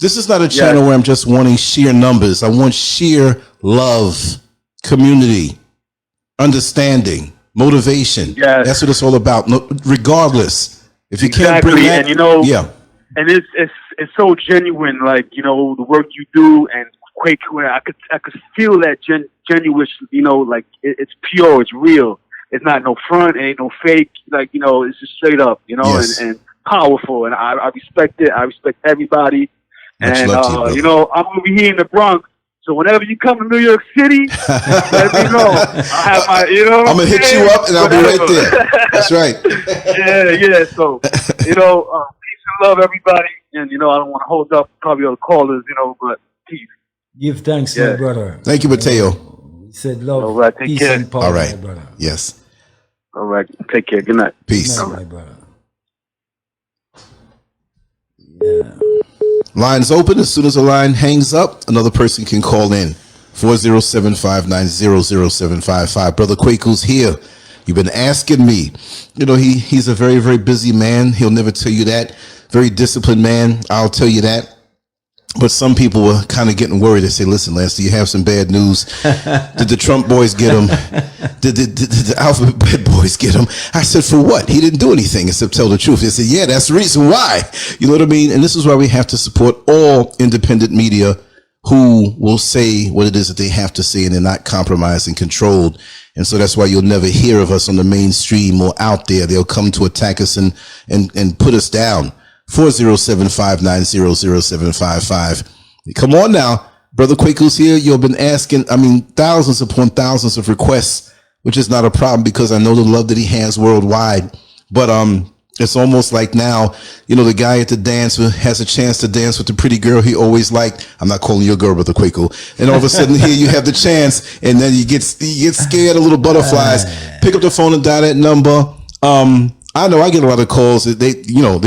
This is not a channel where I'm just wanting sheer numbers. I want sheer love, community, understanding, motivation. Yes. That's what it's all about. No, regardless, if you can't bring that, and and it's so genuine. Like the work you do and Kwaku, I could feel that genuine. Like it's pure, it's real. It's not no front, it ain't no fake. Like it's just straight up. And powerful. And I respect it. I respect everybody. And I'm gonna be here in the Bronx, so whenever you come to New York City, let me know. I have my, I'm gonna hit you up, and I'll be right there. That's right. yeah. So, peace and love, everybody. And I don't want to hold up probably all the callers, but peace. Give thanks, my brother. Thank you, Mateo. He said love, all right, peace, care. and power, All right. my brother. Yes. All right, take care. Good night. Peace. Good night, my brother. Yeah. Lines open. As soon as the line hangs up, another person can call in. 407-590-0755. Brother Kwaku's here. You've been asking me. He's a very, very busy man. He'll never tell you that. Very disciplined man. I'll tell you that. But some people were kind of getting worried. They say, listen, Lance, do you have some bad news? Did the Trump boys get him? Did the Alphabet boys get him? I said, for what? He didn't do anything except tell the truth. They said, yeah, that's the reason why. You know what I mean? And this is why we have to support all independent media who will say what it is that they have to say, and they're not compromised and controlled. And so that's why you'll never hear of us on the mainstream or out there. They'll come to attack us and put us down. 407-590-0755. Come on now. Brother Kwaku's here. You've been asking, thousands upon thousands of requests, which is not a problem because I know the love that he has worldwide. But it's almost like now, the guy at the dance has a chance to dance with the pretty girl he always liked. I'm not calling you a girl, Brother Kwaku. And all of a sudden here you have the chance, and then you get scared of little butterflies. Pick up the phone and dial that number. I know I get a lot of calls that they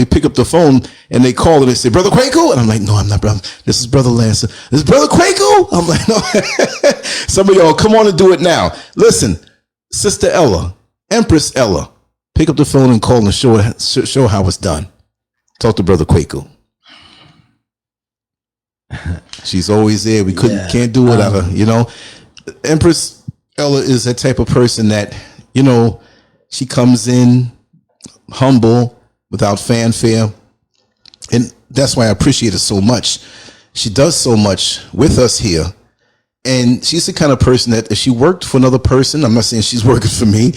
pick up the phone and they call and they say, Brother Kwaku? And I'm like, no, I'm not, brother. This is Brother Lance. This is Brother Kwaku? I'm like, no. Some of y'all, come on and do it now. Listen, Sister Ella, Empress Ella, pick up the phone and call and show how it's done. Talk to Brother Kwaku. She's always there. We can't do without her, Empress Ella is that type of person that, she comes in humble, without fanfare. And that's why I appreciate her so much. She does so much with us here. And she's the kind of person that if she worked for another person, I'm not saying she's working for me,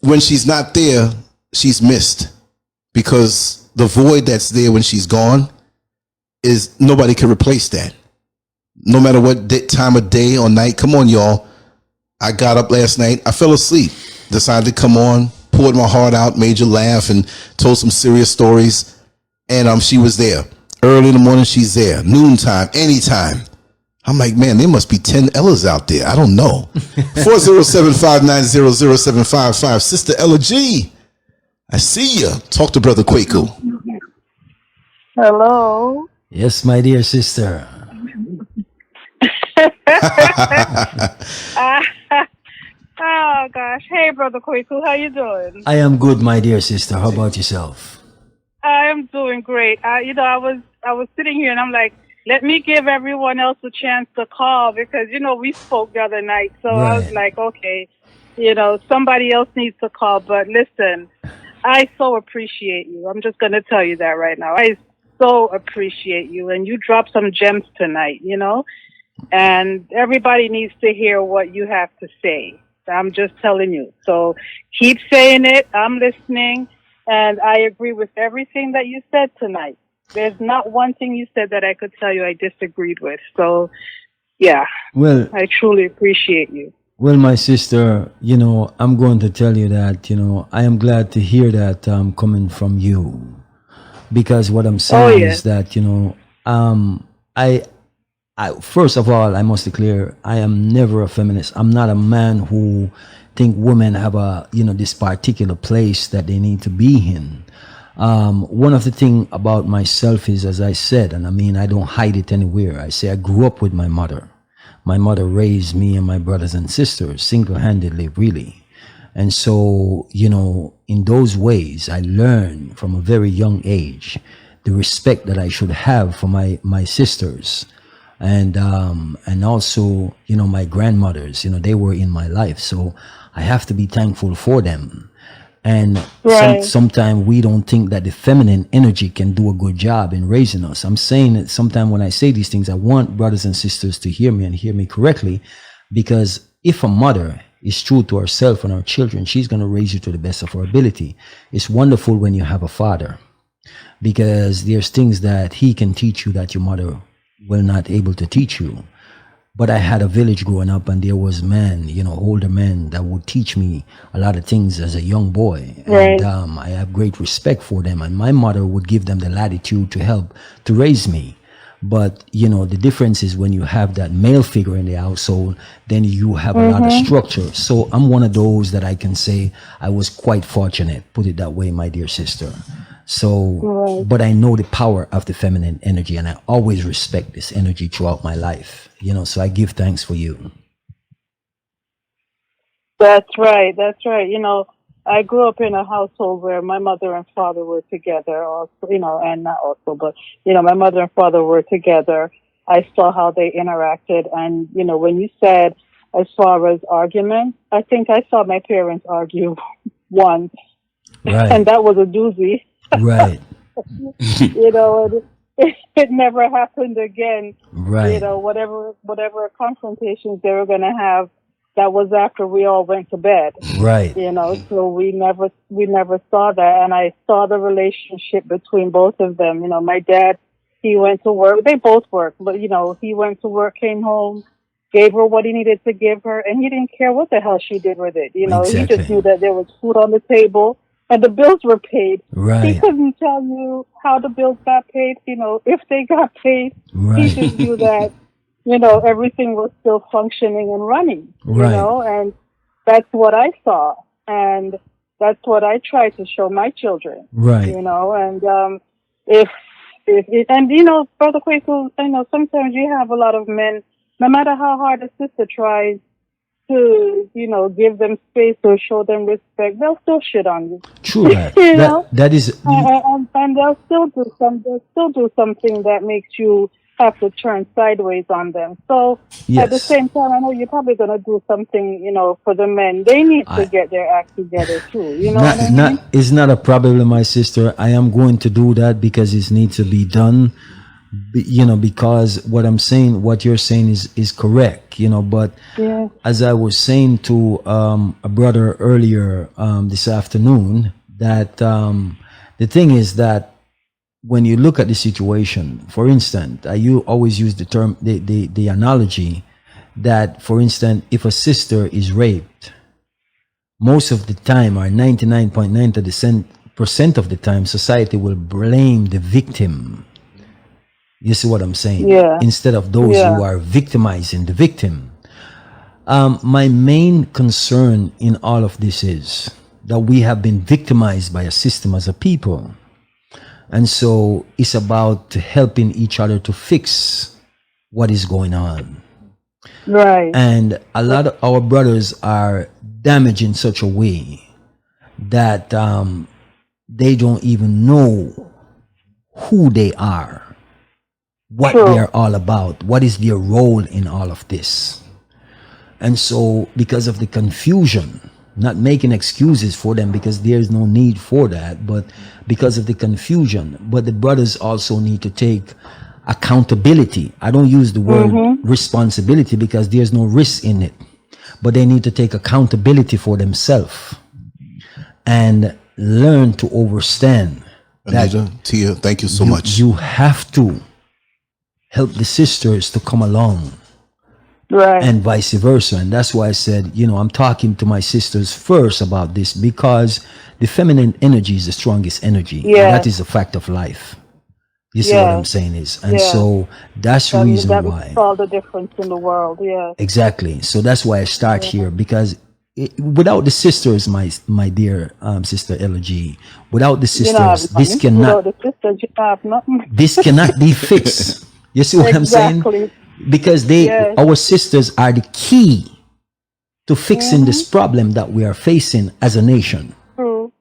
when she's not there, she's missed. Because the void that's there when she's gone is nobody can replace that. No matter what time of day or night. Come on, y'all. I got up last night. I fell asleep. Decided to come on. Poured my heart out, made you laugh, and told some serious stories. And she was there. Early in the morning, she's there. Noontime, anytime. I'm like, man, there must be 10 Ellas out there. I don't know. 407-590-0755. Sister Ella G, I see you. Talk to Brother Kwaku. Hello. Yes, my dear sister. Oh gosh. Hey Hey, Brother Kwaku, how you doing? I am good, my dear sister. How about yourself? I am doing great. I was sitting here and I'm like, let me give everyone else a chance to call because we spoke the other night. So I was Right. like, okay, somebody else needs to call. But listen, I so appreciate you. I'm just gonna tell you that right now. I so appreciate you, and you dropped some gems tonight. And everybody needs to hear what you have to say. I'm just telling you. So keep saying it. I'm listening. And I agree with everything that you said tonight. There's not one thing you said that I could tell you I disagreed with. So, yeah, Well, I truly appreciate you. well, my sister, I'm going to tell you that, I am glad to hear that coming from you. Because what I'm Oh, saying yeah. is that, I first of all, I must declare, I am never a feminist. I'm not a man who think women have this particular place that they need to be in. One of the thing about myself is, as I said, and I mean, I don't hide it anywhere. I say I grew up with my mother. My mother raised me and my brothers and sisters single-handedly, really. And so, in those ways, I learned from a very young age the respect that I should have for my sisters, and also my grandmothers. They were in my life, so I have to be thankful for them. And Right. sometimes we don't think that the feminine energy can do a good job in raising us. I'm saying that sometimes when I say these things, I want brothers and sisters to hear me and hear me correctly, because if a mother is true to herself and her children, she's going to raise you to the best of her ability. It's wonderful when you have a father, because there's things that he can teach you that your mother will not able to teach you. But I had a village growing up, and there was men, older men that would teach me a lot of things as a young boy. And Right. I have great respect for them. And my mother would give them the latitude to help to raise me. But, the difference is when you have that male figure in the household, then you have a lot of Mm-hmm. structure. So I'm one of those that I can say I was quite fortunate, put it that way, my dear sister. So, Right. but I know the power of the feminine energy, and I always respect this energy throughout my life, so I give thanks for you. That's right. That's right. I grew up in a household where my mother and father were together also, and not also, but, my mother and father were together. I saw how they interacted. And, when you said as far as arguments, I think I saw my parents argue once, Right, and that was a doozy. right, And it never happened again. right, Whatever confrontations they were going to have, that was after we all went to bed. right, So we never saw that. And I saw the relationship between both of them. My dad, he went to work. They both worked, but he went to work, came home, gave her what he needed to give her, and he didn't care what the hell she did with it. He just exactly, knew that there was food on the table and the bills were paid. He right, couldn't tell you how the bills got paid, if they got paid. He just right, knew that, everything was still functioning and running, right, and that's what I saw. And that's what I try to show my children, right. and, if, and, Brother Quaker, I know sometimes you have a lot of men, no matter how hard a sister tries to, give them space or show them respect, they'll still shit on you, True that. you That know? that is And they'll still do something that makes you have to turn sideways on them. So at the yes. same time, I know you're probably gonna do something, for the men. They need to I get their act together too. You know what I not mean? it's not a problem, my sister. I am going to do that because it needs to be done. Because what you're saying is correct. But Yeah. as I was saying to a brother earlier this afternoon, that the thing is that when you look at the situation, for instance, you always use the term, the analogy that, for instance, if a sister is raped, most of the time, or 99.9% of the time, society will blame the victim. You see what I'm saying? Yeah. Instead of those Yeah. who are victimizing the victim. My main concern in all of this is that we have been victimized by a system as a people. And so it's about helping each other to fix what is going on. Right. And a lot of our brothers are damaged in such a way that they don't even know who they are, what True. they're all about, what is their role in all of this. And so, because of the confusion, not making excuses for them because there's no need for that, but because of the confusion. But the brothers also need to take accountability. I don't use the word responsibility because there's no risk in it, but they need to take accountability for themselves and learn to understand that Anita, Tia, thank you so much. you have to help the sisters to come along. Right. And vice versa. And that's why I said, I'm talking to my sisters first about this because the feminine energy is the strongest energy. And Yeah. that is a fact of life. You see what Yeah. I'm saying is. And Yeah. so that's the That reason makes why. all the difference in the world. Yeah. Exactly. So that's why I start here because without the sisters, my dear sister G, without the You don't have sisters, this nothing. cannot Without the sisters, you don't have nothing. this cannot be fixed. You see what I'm saying? Exactly. Because Yes. our sisters are the key to fixing this problem that we are facing as a nation. True.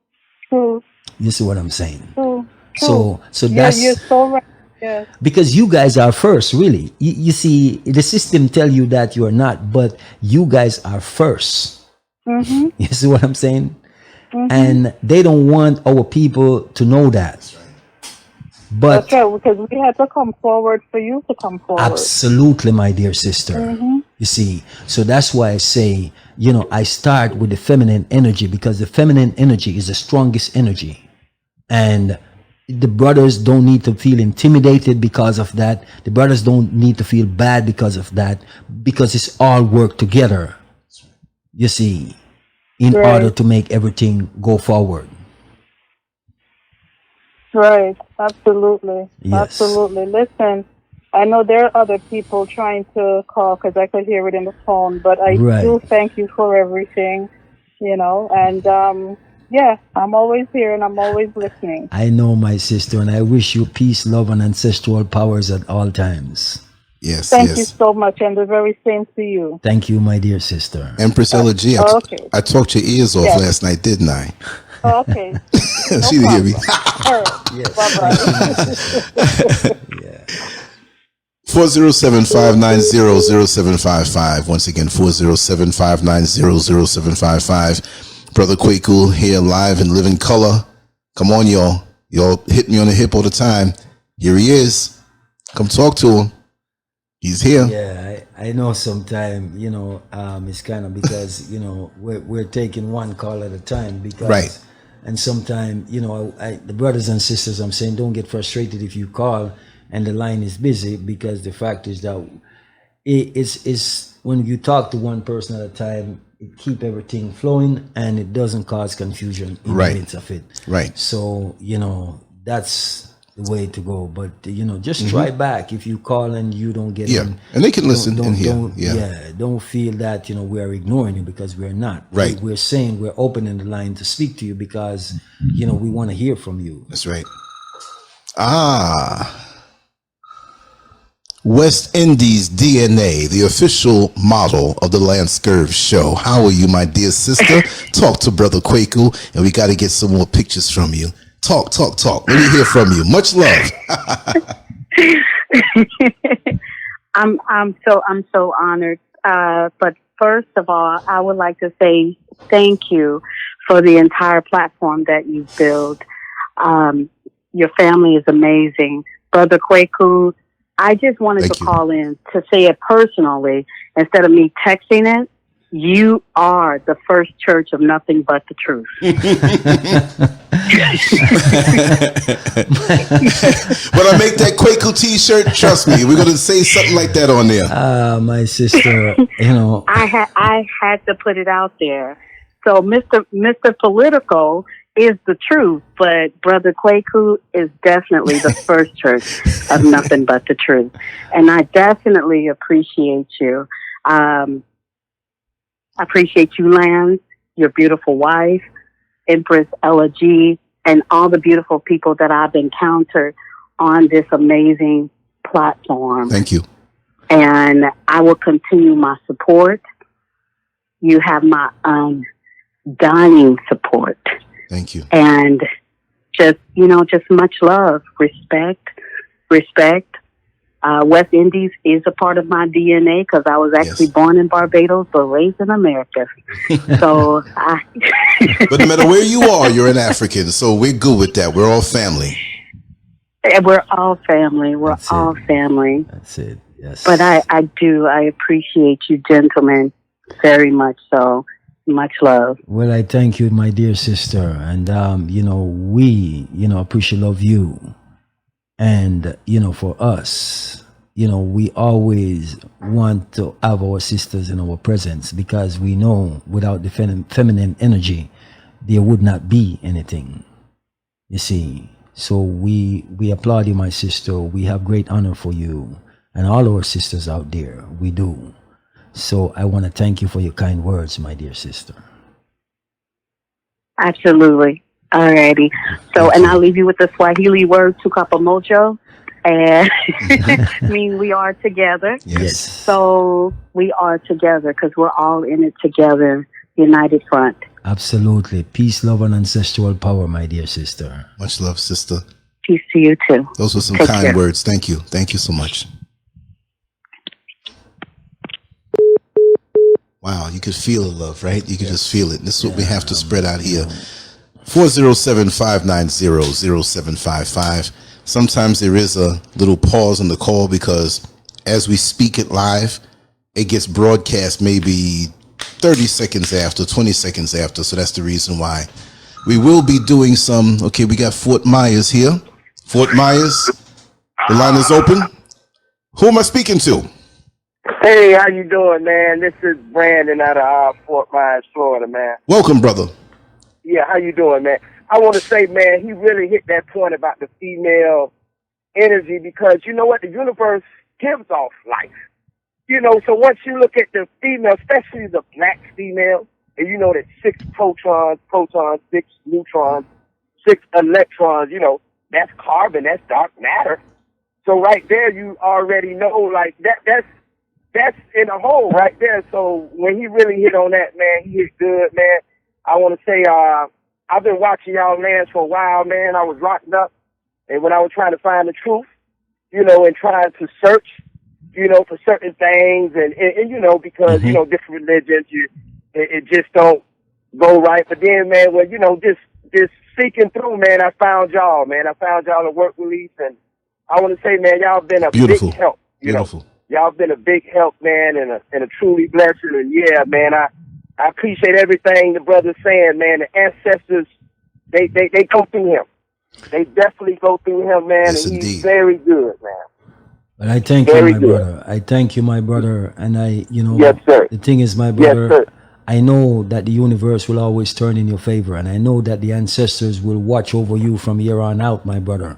True. You see what I'm saying? True. So You're that's so right. Yes. because you guys are first, really. You see, the system tell you that you're not, but you guys are first. You see what I'm saying? And they don't want our people to know that. But That's right, because we had to come forward for you to come forward. absolutely, my dear sister. You see, so that's why I say, I start with the feminine energy because the feminine energy is the strongest energy. And the brothers don't need to feel intimidated because of that. The brothers don't need to feel bad because of that, because it's all work together, you see, in Right. order to make everything go forward. Right. Absolutely. Yes. Absolutely. Listen, I know there are other people trying to call because I could hear it in the phone, but I Right. do thank you for everything, and yeah, I'm always here and I'm always listening. I know, my sister, and I wish you peace, love, and ancestral powers at all times. Yes, Thank you yes. so much, and the very same to you. Thank you, my dear sister. Empress LG, Okay. I talked your ears off Yes. last night, didn't I? Okay. She didn't hear me. All right. Yes. Bye-bye. 407-590-0755. Once again, 407-590-0755. Brother Kwaku here live and live in color. Come on, y'all. Y'all hit me on the hip all the time. Here he is. Come talk to him. He's here. Yeah, I know sometimes, it's kind of because, we're taking one call at a time because, Right. and sometimes, the brothers and sisters, I'm saying, don't get frustrated if you call and the line is busy because the fact is that it's when you talk to one person at a time, it keep everything flowing and it doesn't cause confusion in Right. the midst of it. Right. So, that's the way to go. But, just try back if you call and you don't get Yeah. in. And they can listen Don't- and hear. don't- Yeah. don't feel that we are ignoring you because we're not. Right. We're saying we're opening the line to speak to you because we want to hear from you. That's right. West Indies DNA, the official model of the Lance Scurv Show. How are you, my dear sister? Talk to Brother Kwaku, and we got to get some more pictures from you. Talk. Let me hear from you. Much love. I'm so honored. But first of all, I would like to say thank you for the entire platform that you've built. Your family is amazing. Brother Kwaku, I just wanted Thank to you. call in to say it personally instead of me texting it. You are the first church of nothing but the truth. When I make that Kwaku t-shirt, trust me, we're going to say something like that on there. My sister, I had to put it out there. So Mr. Political is the truth, but Brother Kwaku is definitely the first church of nothing but the truth. And I definitely appreciate you. I appreciate you, Lance, your beautiful wife, Empress G, and all the beautiful people that I've encountered on this amazing platform. Thank you. And I will continue my support. You have my undying support. Thank you. And just, just much love, respect. West Indies is a part of my DNA because I was actually Yes. born in Barbados but raised in America. So But no matter where you are, you're an African, so we're good with that. We're all family. we're all family. We're That's all it. family. That's it. Yes. But I appreciate you gentlemen very much so. Much love. Well, I thank you, my dear sister, and we, appreciate love you, and for us, we always want to have our sisters in our presence because we know without the feminine energy, there would not be anything. You see, so we applaud you, my sister. We have great honor for you and all our sisters out there. We do. So I want to thank you for your kind words, my dear sister. Absolutely. Alrighty. So, and I'll leave you with the Swahili word "tukapa mojo," and mean we are together. Yes. So we are together because we're all in it together, united front. Absolutely. Peace, love, and ancestral power, my dear sister. Much love, sister. Peace to you too. Those were some Take kind care. words. Thank you. Thank you so much. Wow, you could feel the love, right? You could just feel it. This is what we have to spread out here. 407-590-0755. Sometimes there is a little pause on the call because as we speak it live, it gets broadcast maybe 30 seconds after, 20 seconds after. So that's the reason why. We will be doing some. Okay, we got Fort Myers here. Fort Myers, the line is open. Who am I speaking to? Hey, how you doing, man? This is Brandon out of Fort Myers, Florida, man. Welcome, brother. Yeah, how you doing, man? I want to say, man, he really hit that point about the female energy because you know what? The universe gives off life. So once you look at the female, especially the black female, and you know that 6 protons, 6 neutrons, 6 electrons, that's carbon, that's dark matter. So right there, you already know, like, that's in a hole right there. So when he really hit on that, man, he hit good, man. I want to say, I've been watching y'all lands for a while, man. I was locked up, and when I was trying to find the truth, and trying to search, for certain things, and because, different religions, it just don't go right. But then, man, well, just seeking through, man, I found y'all, man. I found y'all a work release, and I want to say, man, y'all been a Beautiful. big help, Beautiful. Y'all been a big help, man, and a truly blessing. And yeah, man, I appreciate everything the brother's saying, man. The ancestors, they go through him. They definitely go through him, man, Yes, and he's indeed. very good, man. But I thank Very you, my good. brother. I thank you, my brother. And Yes, sir. the thing is, my Yes, brother, sir. I know that the universe will always turn in your favor. And I know that the ancestors will watch over you from here on out, my brother.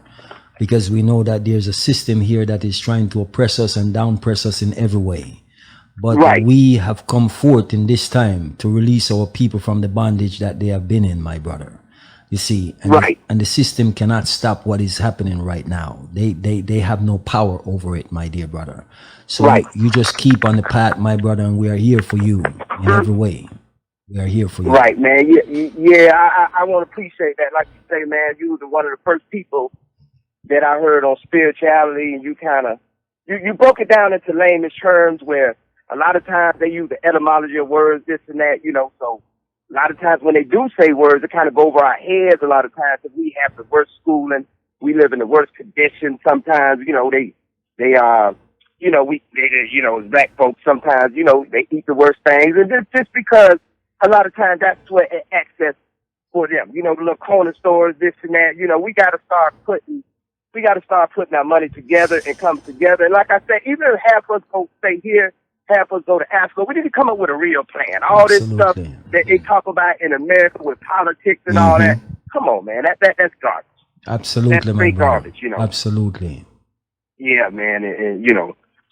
Because we know that there's a system here that is trying to oppress us and downpress us in every way. But Right. we have come forth in this time to release our people from the bondage that they have been in, my brother. You see, and, Right. and the system cannot stop what is happening right now. They have no power over it, my dear brother. So Right. you just keep on the path, my brother, and we are here for you in every way. We are here for you. Right, man. Yeah. I want to appreciate that. Like you say, man, you were one of the first people that I heard on spirituality, and you kind of you broke it down into layman's terms where a lot of times they use the etymology of words, this and that, so a lot of times when they do say words, it kind of go over our heads a lot of times because we have the worst schooling. We live in the worst conditions sometimes, as black folks sometimes, they eat the worst things. And just because a lot of times that's what access for them. The little corner stores, this and that, we got to start putting our money together and come together. And like I said, even if half of us go stay here, half of us go to Africa, we need to come up with a real plan. All this stuff Absolutely. that they talk about in America with politics and all that, come on, man, that's garbage. Absolutely, That's my straight brother. garbage, Absolutely. Yeah, man, and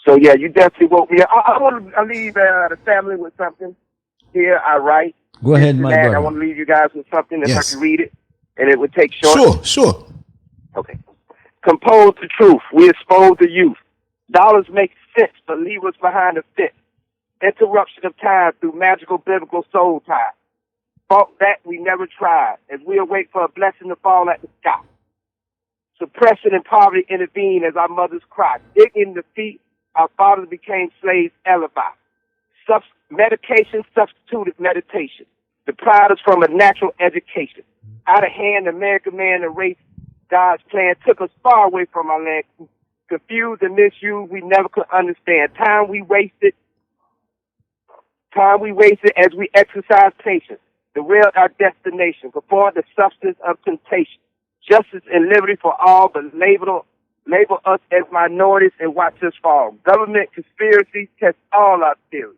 so yeah, you definitely woke me up. I want to leave the family with something here. I write. Go ahead, this and my that. I brother. want to leave you guys with something if Yes. I can read it, and it would take short. Sure. Okay. Compose the truth. We expose the youth. Dollars make sense, but leave us behind the fence. interruption of time through magical biblical soul ties. Fought that we never tried, as we await for a blessing to fall at the sky. Suppression and poverty intervene as our mothers cry. Dig in the feet, our fathers became slaves, alibi. Medication substituted meditation. Deprived us from a natural education. Out of hand, the American man erased God's plan, took us far away from our land. Confused and misused, we never could understand. Time we wasted as we exercise patience. The real our destination, before the substance of temptation. Justice and liberty for all, but label us as minorities and watch us fall. Government conspiracies test all our theories.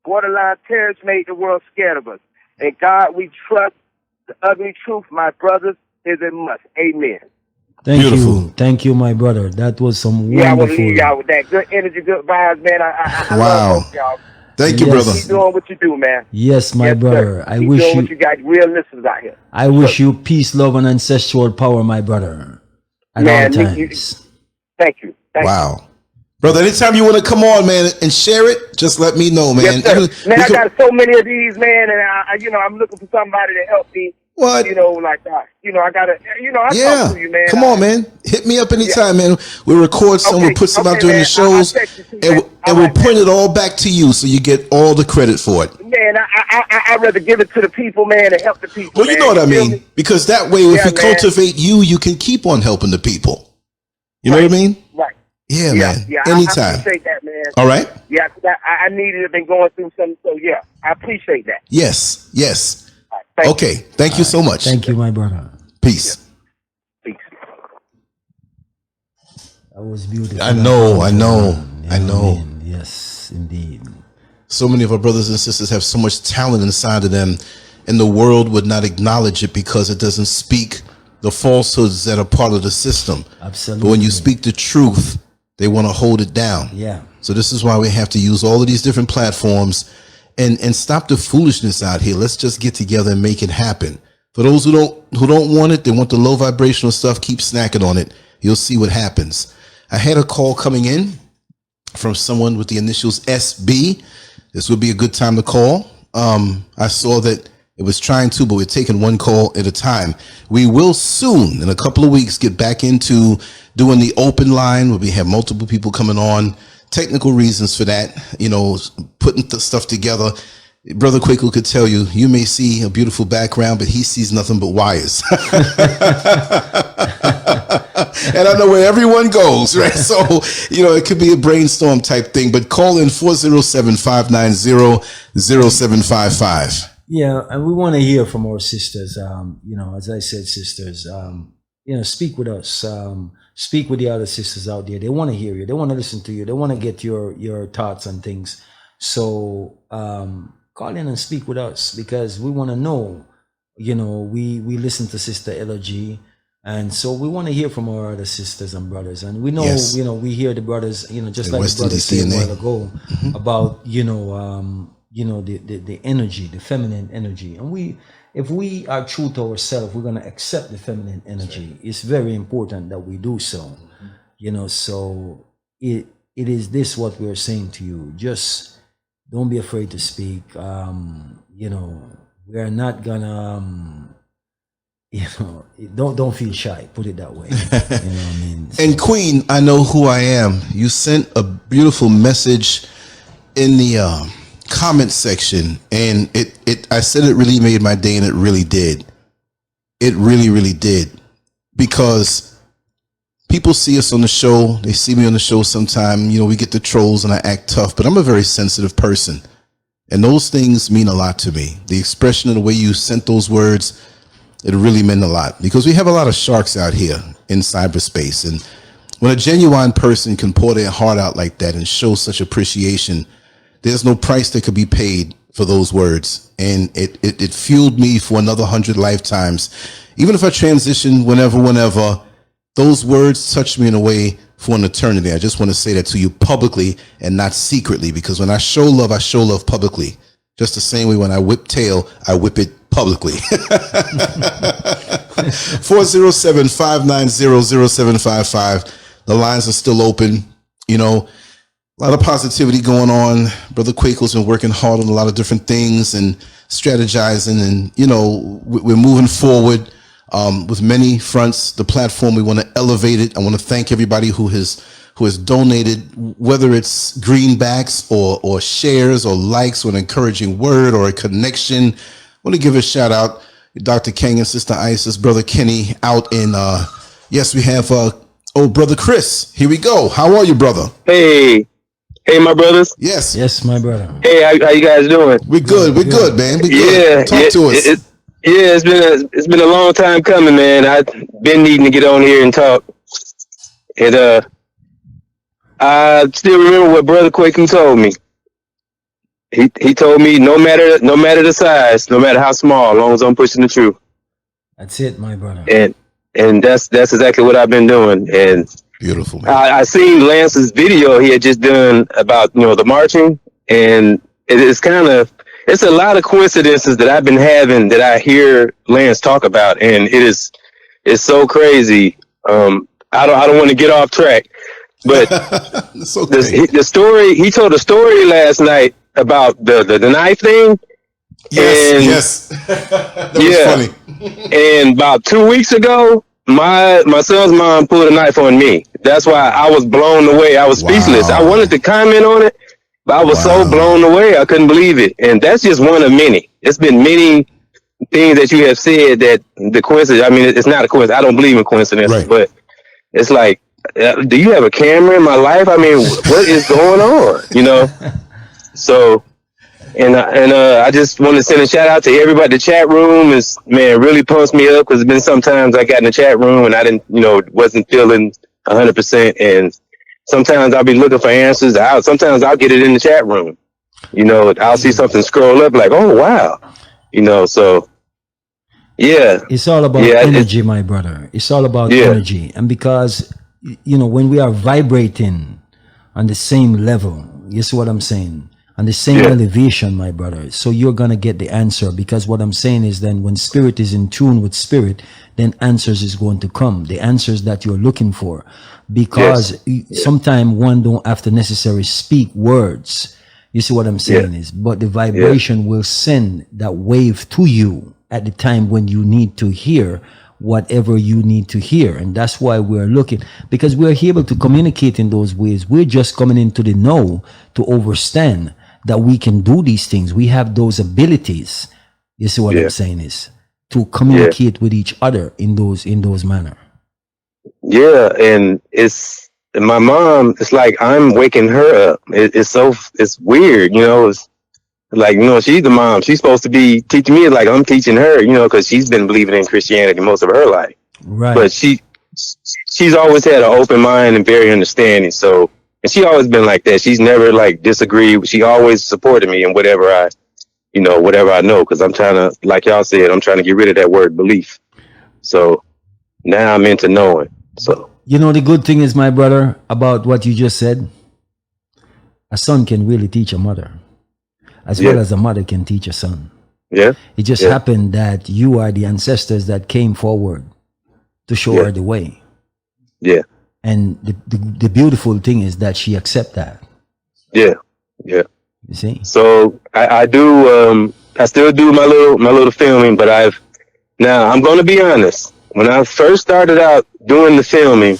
Borderline terrorists made the world scared of us. And God we trust. The ugly truth, my brothers, is a must. Amen. Thank Beautiful. you. Thank you, my brother. That was some Yeah, I want to wonderful. leave y'all with that. Good energy, good vibes, man. I Wow. love both y'all. Thank you, Yes. brother. Keep doing what you do, man. Yes, my Yes, sir. brother. I Keep wish doing you. what you got. Real listeners out here. I wish you peace, love, and ancestral power, my brother, at Man, all you- times. Thank you. Thank you. Wow. Brother, anytime you want to come on, man, and share it, just let me know, man. Yes, sir. Man, We I could- got so many of these, man, and I'm looking for somebody to help me. What? I gotta, I Yeah. talk to you, man. Come on, man. Hit me up anytime, man. We'll record some, Okay, we'll put some out okay, during man. the shows, I'll text you too, and, man. and All we'll right, point man. it all back to you so you get all the credit for it. Man, I'd rather give it to the people, man, and help the people. Well, you man. know what I feel mean? me? Because that way, if Yeah, you man. cultivate you can keep on helping the people. You know what I mean? Right. Yeah, man. Yeah. Anytime. I appreciate that, man. All right? Yeah, 'cause I needed it. Been going through something, so yeah, I appreciate that. Yes. Yes. All right, thank you. Okay. Thank you so much. Thank you, my brother. Peace. Peace. That was beautiful. I know. You I know know. what I mean? Yes, indeed. So many of our brothers and sisters have so much talent inside of them, and the world would not acknowledge it because it doesn't speak the falsehoods that are part of the system. Absolutely. But when you speak the truth, they want to hold it down. Yeah. So this is why we have to use all of these different platforms and stop the foolishness out here. Let's just get together and make it happen. For those who don't want it, they want the low vibrational stuff, keep snacking on it. You'll see what happens. I had a call coming in from someone with the initials SB. This would be a good time to call. I saw that it was trying to, but we're taking one call at a time. We will soon, in a couple of weeks, get back into doing the open line where we have multiple people coming on. Technical reasons for that, putting the stuff together. Brother Kwaku could tell you, you may see a beautiful background, but he sees nothing but wires. And I know where everyone goes, right? So, it could be a brainstorm type thing, but call in 407-590-0755. Yeah, and we want to hear from our sisters. As I said, sisters, speak with us. Speak with the other sisters out there. They want to hear you. They want to listen to you. They want to get your thoughts on things. So call in and speak with us because we want to know. We listen to Sister Ella-G, and so we want to hear from our other sisters and brothers. And we know, Yes. we hear the brothers, just In like Western the brothers said a DNA. while ago about, the energy, the feminine energy. And if we are true to ourselves, we're going to accept the feminine energy. It's very important that we do so. So it is this what we're saying to you. Just don't be afraid to speak. We are not gonna don't feel shy, put it that way. You know what I mean? And Queen, I know who I am. You sent a beautiful message in the comment section, and I said it really made my day, and it really did. It really, really did. Because people see us on the show, they see me on the show sometime, we get the trolls and I act tough, but I'm a very sensitive person. And those things mean a lot to me. The expression of the way you sent those words, it really meant a lot. Because we have a lot of sharks out here in cyberspace. And when a genuine person can pour their heart out like that and show such appreciation, there's no price that could be paid for those words. And it fueled me for another 100 lifetimes. Even if I transition whenever, those words touch me in a way for an eternity. I just want to say that to you publicly and not secretly, because when I show love publicly. Just the same way when I whip tail, I whip it publicly. 407-590-0755. The lines are still open. A lot of positivity going on. Brother Kwaku's been working hard on a lot of different things and strategizing, and we're moving forward with many fronts. The platform, we want to elevate it. I want to thank everybody who has donated, whether it's greenbacks or shares or likes or an encouraging word or a connection. I want to give a shout out Dr. King and Sister Isis, Brother Kenny out in yes, we have Brother Chris. Here we go. How are you, brother? Hey, my brothers. Yes, my brother. Hey, how you guys doing? We're good, man. We good. Talk to us. It's been a long time coming, man. I've been needing to get on here and talk. And I still remember what Brother Kwaku told me. He told me no matter the size, no matter how small, as long as I'm pushing the truth. That's it, my brother. And that's exactly what I've been doing. And beautiful. I seen Lance's video he had just done about the marching, and it's a lot of coincidences that I've been having that I hear Lance talk about, and it's so crazy. I don't want to get off track, but it's okay. the story he told a story last night about the knife thing. Yes. That was funny. And about 2 weeks ago, my son's mom pulled a knife on me. That's why I was blown away. I was speechless. I wanted to comment on it, but I was so blown away. I couldn't believe it. And that's just one of many. It's been many things that you have said that the coincidence. I mean, it's not a coincidence. I don't believe in coincidences, but it's like, do you have a camera in my life? I mean, what is going on? So. And I just want to send a shout out to everybody. The chat room really pumps me up, because there's been sometimes I got in the chat room and I didn't, wasn't feeling 100%. And sometimes I'll be looking for answers. Sometimes I'll get it in the chat room. I'll see something scroll up like, oh, wow. So yeah. It's all about energy, my brother. It's all about energy. And because, when we are vibrating on the same level, you see what I'm saying? On the same elevation, my brother. So you're going to get the answer, because what I'm saying is then when spirit is in tune with spirit, then answers is going to come. The answers that you're looking for, because sometimes one don't have to necessarily speak words. You see what I'm saying is, but the vibration will send that wave to you at the time when you need to hear whatever you need to hear. And that's why we're looking, because we're able to communicate in those ways. We're just coming into the know to understand that we can do these things. We have those abilities. You see what I'm saying is to communicate with each other in those manner. Yeah. And it's my mom. It's like I'm waking her up. It's weird. It's like, she's the mom. She's supposed to be teaching me, like I'm teaching her, because she's been believing in Christianity most of her life. Right. But she's always had an open mind and very understanding. So, and she always been like that. She's never like disagreed. She always supported me in whatever I know, because I'm trying to, like y'all said, I'm trying to get rid of that word belief. So now I'm into knowing. So, the good thing is, my brother, about what you just said, a son can really teach a mother, as well as a mother can teach a son. Yeah. It just happened that you are the ancestors that came forward to show her the way. Yeah. And the beautiful thing is that she accept that. Yeah. Yeah. You see? So I do, I still do my little filming, but I'm going to be honest. When I first started out doing the filming,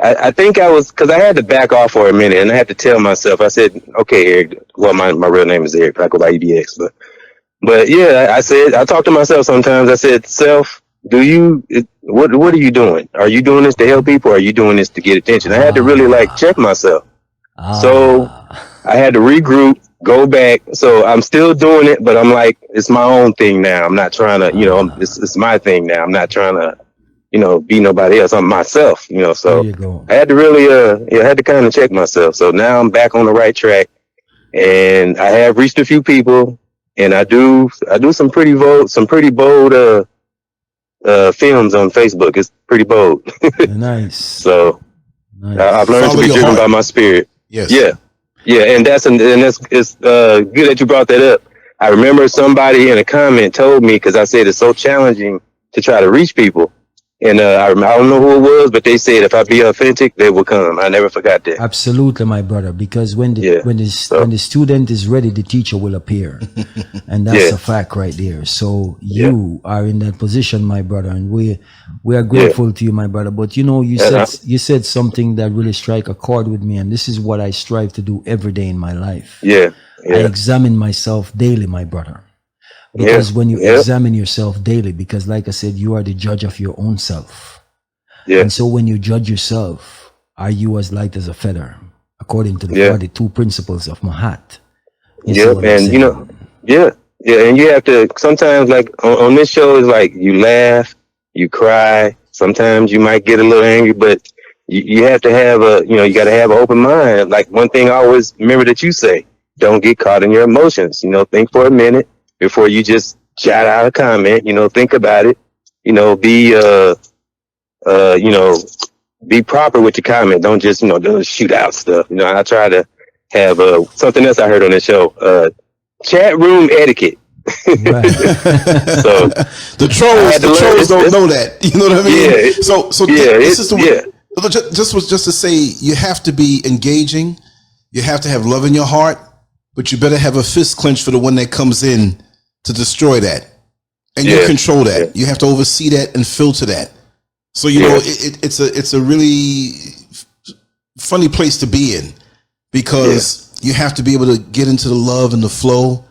I think I was, because I had to back off for a minute, and I had to tell myself, I said, okay, Eric, well, my real name is Eric, but I go by EBX, but yeah, I talk to myself sometimes. I said, self, what are you doing? Are you doing this to help people, or are you doing this to get attention? I had to really check myself. So I had to regroup, go back. So I'm still doing it, but I'm like, it's my own thing now. I'm not trying to, it's my thing now. I'm not trying to, be nobody else. I'm myself, so I had to really, I had to kind of check myself. So now I'm back on the right track, and I have reached a few people, and I do some pretty bold, films on Facebook. It's pretty bold. Nice. So nice. I've learned to be driven by my spirit. Yes. Yeah. And it's good that you brought that up. I remember somebody in a comment told me, because I said it's so challenging to try to reach people. And I don't know who it was, but they said if I be authentic, they will come. I never forgot that. Absolutely, my brother. Because when the Yeah. when the student is ready, the teacher will appear, and that's Yeah. a fact right there. So Yeah. you are in that position, my brother, and we are Yeah. grateful to you, my brother. But you know, And you said something that really strike a chord with me, and this is what I strive to do every day in my life. yeah. I Yeah. examine myself daily, my brother. Yeah. Because when you Yeah. examine yourself daily, because like I said, you are the judge of your own self. Yeah. And so when you judge yourself, are you as light as a feather? According to the Yeah. 42 principles of Mahat. You see Yep. what I'm And you know, saying? yeah. Yeah. And you have to sometimes, like on this show, it's like you laugh, you cry. Sometimes you might get a little angry, but you have to have you got to have an open mind. Like one thing I always remember that you say, don't get caught in your emotions. Think for a minute before you just shout out a comment. Think about it. Be uh, you know, be proper with your comment. Don't just do shoot out stuff. I try to have something else I heard on the show. Chat room etiquette. Right. So the I had to the learn. trolls don't know that. You know what I mean? Yeah. This is the Yeah. just to say, you have to be engaging. You have to have love in your heart, but you better have a fist clenched for the one that comes in to destroy that, and you Yeah. control that. Yeah. You have to oversee that and filter that. So you know it's a really funny place to be in, because you have to be able to get into the love and the flow,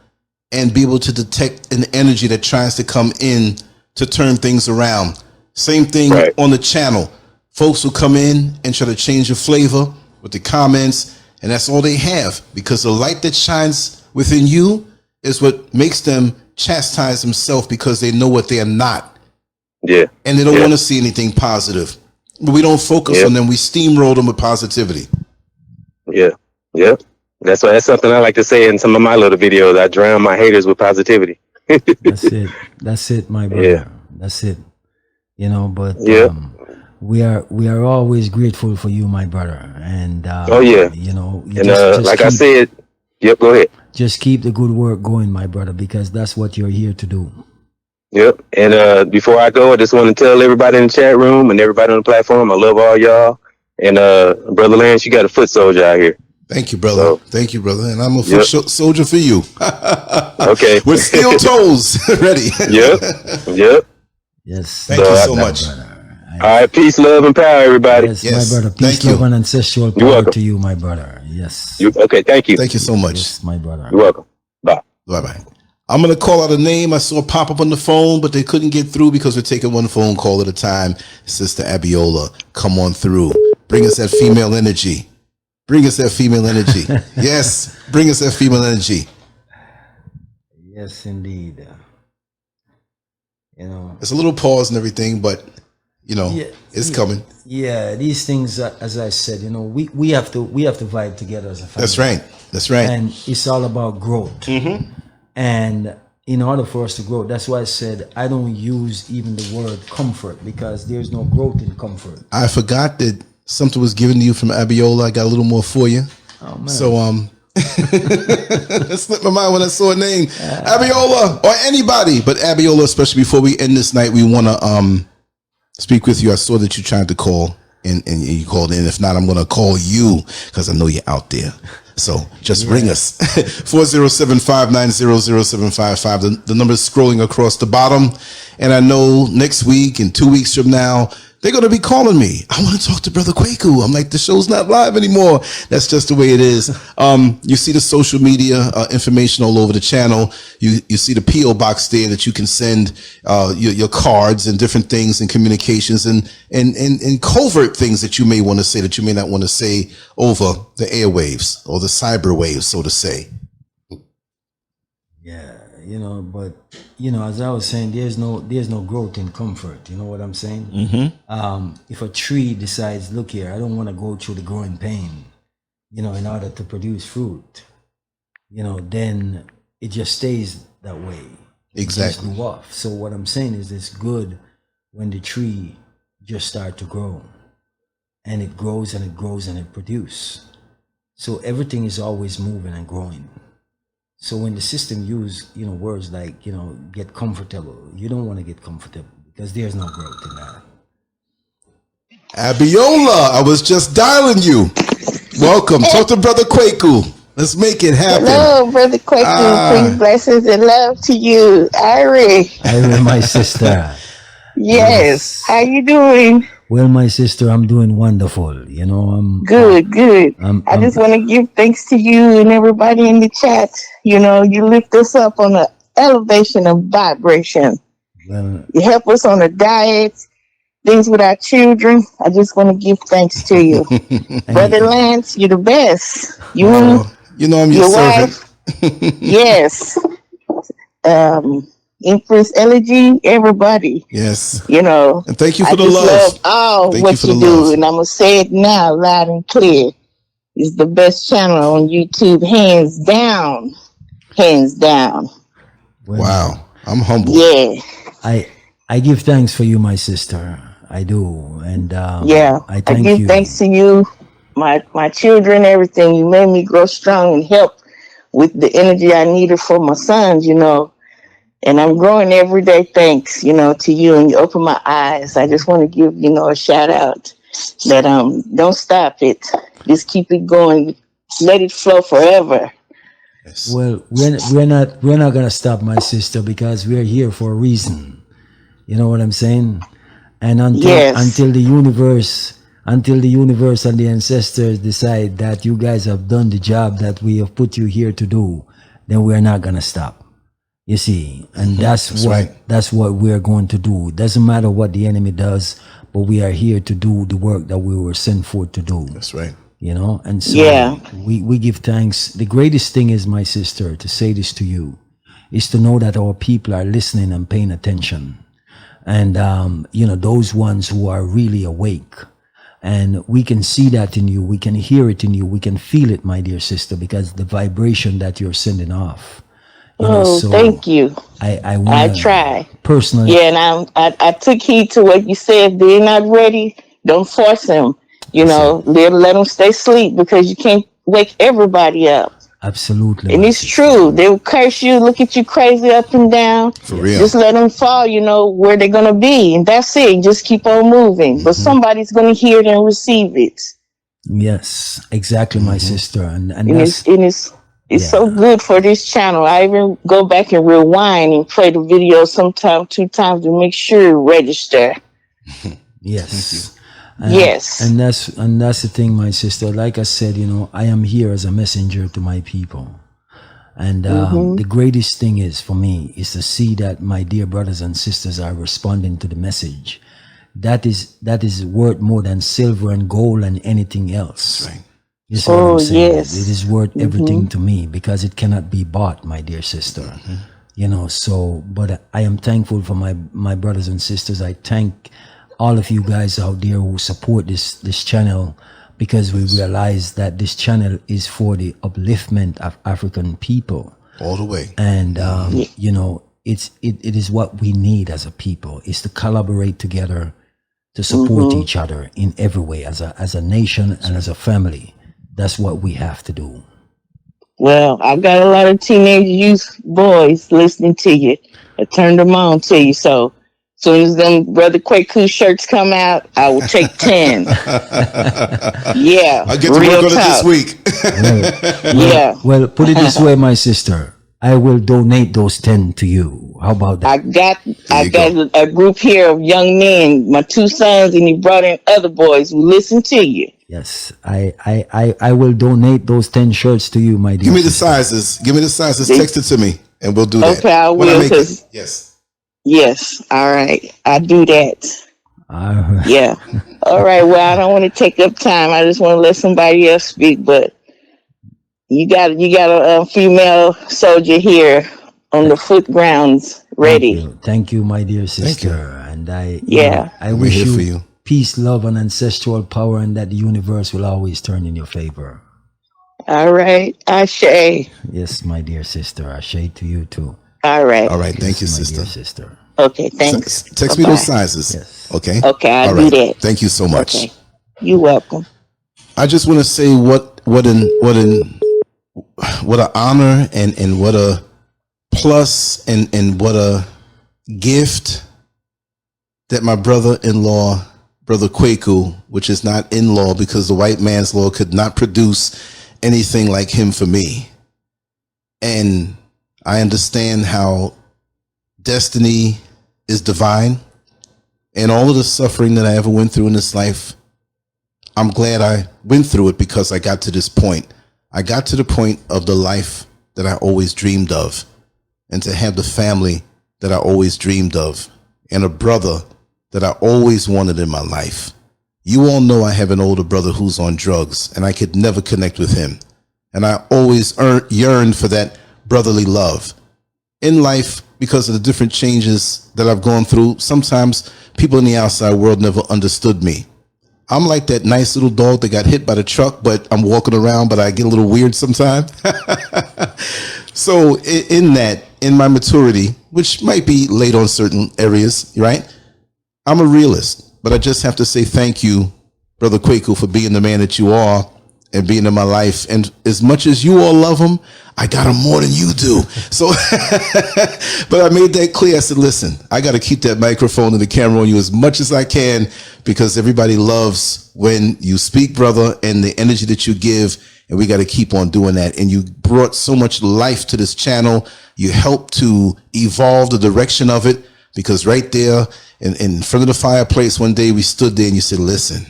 and be able to detect an energy that tries to come in to turn things around. Same thing Right. on the channel. Folks will come in and try to change the flavor with the comments, and that's all they have, because the light that shines within you is what makes them chastise themselves, because they know what they are not, Yeah. and they don't Yeah. want to see anything positive. But we don't focus Yeah. on them. We steamroll them with positivity. Yeah. Yeah. That's something I like to say in some of my little videos. I drown my haters with positivity. That's it. That's it, my brother. Yeah. That's it. But Yeah. we are always grateful for you, my brother. And Oh yeah. you And just like I keep said, yep. Go ahead. just keep the good work going, my brother, because that's what you're here to do. Yep. And before I go, I just want to tell everybody in the chat room and everybody on the platform, I love all y'all. And Brother Lance, you got a foot soldier out here. Thank you, brother. So, Thank you, brother. And I'm a Yep. foot soldier for you. Okay. With steel toes ready. Yep. Yep. Yes. Thank you so my much. brother. All right. Peace, love, and power, everybody. Yes, Yes, my brother. thank Peace, love, you. and ancestral You're power welcome. to you, my brother. Yes. Okay. Thank you. Thank you so much. Yes, my brother. You're welcome. Bye. Bye-bye. I'm going to call out a name I saw pop up on the phone, but they couldn't get through because we're taking one phone call at a time. Sister Abiola, come on through. Bring us that female energy. Bring us that female energy. Yes, bring us that female energy. Yes, indeed. It's a little pause and everything, but, it's coming. Yeah, these things, as I said, we have to vibe together as a family. That's right. That's right. And it's all about growth. And in order for us to grow, that's why I said I don't use even the word comfort, because there's no growth in comfort. I forgot that something was given to you from Abiola. I got a little more for you. Oh man. So, it slipped my mind when I saw a name. Abiola, or anybody, but Abiola, especially before we end this night, we want to speak with you. I saw that you tried to call and you called in. If not, I'm going to call you because I know you're out there. So just ring us. 407-590-0755. The number is scrolling across the bottom. And I know next week and 2 weeks from now, they're going to be calling me. I want to talk to Brother Kwaku. I'm like, the show's not live anymore. That's just the way it is. You see the social media information all over the channel. You see the P.O. box there that you can send your cards and different things and communications and covert things that you may want to say that you may not want to say over the airwaves or the cyber waves, so to say. Yeah, but as I was saying, there's no growth in comfort. You know what I'm saying? Mm-hmm. If a tree decides, look here, I don't want to go through the growing pain, in order to produce fruit, then it just stays that way. Exactly. It just go off. So what I'm saying is, it's good when the tree just start to grow, and it grows and it grows and it produces. So everything is always moving and growing. So when the system use, words like, get comfortable, you don't want to get comfortable, because there's no growth in that. Abiola, I was just dialing you. Welcome. Talk to Brother Kwaku. Let's make it happen. Hello, Brother Kwaku. Peace, blessings, and love to you. Irie, my sister. Yes. How you doing? Well, my sister, I'm doing wonderful. You know, Good. I just want to give thanks to you and everybody in the chat. You know, you lift us up on the elevation of vibration. well, You help us on a diet, things with our children. I just want to give thanks to you. Brother Lance, you're the best. You, you know I'm your servant. wife, yes. Empress Elegy, everybody. Yes. You know, And thank you for I the just love. love all Thank what you do, and I'm gonna say it now, loud and clear. It's the best channel on YouTube, hands down, hands down. Wow, I'm humble. Yeah, I give thanks for you, my sister. I do, and yeah. I I thank give you. thanks to you, my children, everything. You made me grow strong and help with the energy I needed for my sons. You know. And I'm growing every day, thanks, you know, to you, and you open my eyes. I just want to give, you know, a shout out that don't stop it. Just keep it going. Let it flow forever. Yes. Well, we're not gonna stop, my sister, because we're here for a reason. You know what I'm saying? And until the universe and the ancestors decide that you guys have done the job that we have put you here to do, then we're not gonna stop. You see, and that's what we're going to do. It doesn't matter what the enemy does, but we are here to do the work that we were sent forth to do. That's right. You know, and so we give thanks. The greatest thing is, my sister, to say this to you, is to know that our people are listening and paying attention. And, you know, those ones who are really awake. And we can see that in you. We can hear it in you. We can feel it, my dear sister, because the vibration that you're sending off. You know, so thank you. I try personally. Yeah, and I took heed to what you said. If they're not ready, don't force them. You know, let them stay asleep, because you can't wake everybody up. Absolutely. And it's true. They will curse you, look at you crazy up and down. For real. Just let them fall, you know, where they're going to be. And that's it. Just keep on moving. But somebody's going to hear it and receive it. Yes, exactly, my sister. And it's so good for this channel. I even go back and rewind and play the video sometime 2 times to make sure register. Yes. Yes. And that's the thing, my sister. Like I said, you know, I am here as a messenger to my people. And the greatest thing is for me is to see that my dear brothers and sisters are responding to the message. That is worth more than silver and gold and anything else. That's right. You see what I'm saying? Yes. It is worth everything to me, because it cannot be bought, my dear sister. You know, so, but I am thankful for my brothers and sisters. I thank all of you guys out there who support this channel, because we realize that this channel is for the upliftment of African people. All the way. And, you know, it is what we need as a people, is to collaborate together, to support each other in every way, as a nation and as a family. That's what we have to do. Well, I've got a lot of teenage youth boys listening to you. I turned them on to you. So as soon as them Brother Kwaku shirts come out, I will take 10. Yeah. I'll get to work on it this week. Well, put it this way, my sister. I will donate those 10 to you. How about that? I got a group here of young men, my 2 sons, and he brought in other boys who listen to you. Yes, I will donate those 10 shirts to you, my dear. Give me the sizes. Text it to me, and we'll do that. Okay, I will. Yes. Yes. All right. I do that. Yeah. All right. Well, I don't want to take up time. I just want to let somebody else speak. But you got a female soldier here on the foot grounds, ready. Thank you, my dear sister. And I wish you, for you peace, love, and ancestral power, and that the universe will always turn in your favor. All right. Ashe. Yes, my dear sister. Ashe to you too. All right. All right. Thank you, my sister. Dear sister. Okay. Thanks. Text me those sizes. Yes. Okay. Okay. I'll do that. Thank you so much. Okay. You're welcome. I just want to say what an honor and what a plus and what a gift that my brother-in-law Brother Kwaku, which is not in law because the white man's law could not produce anything like him for me. And I understand how destiny is divine, and all of the suffering that I ever went through in this life, I'm glad I went through it because I got to this point. I got to the point of the life that I always dreamed of, and to have the family that I always dreamed of, and a brother that I always wanted in my life. You all know I have an older brother who's on drugs, and I could never connect with him. And I always yearned for that brotherly love. In life, because of the different changes that I've gone through, sometimes people in the outside world never understood me. I'm like that nice little dog that got hit by the truck, but I'm walking around, but I get a little weird sometimes. So in that, in my maturity, which might be late on certain areas, right? I'm a realist, but I just have to say thank you, Brother Kwaku, for being the man that you are and being in my life. And as much as you all love him, I got him more than you do. So, but I made that clear. I said, listen, I got to keep that microphone and the camera on you as much as I can, because everybody loves when you speak, brother, and the energy that you give. And we got to keep on doing that. And you brought so much life to this channel. You helped to evolve the direction of it, because right there in front of the fireplace one day we stood there and you said, listen,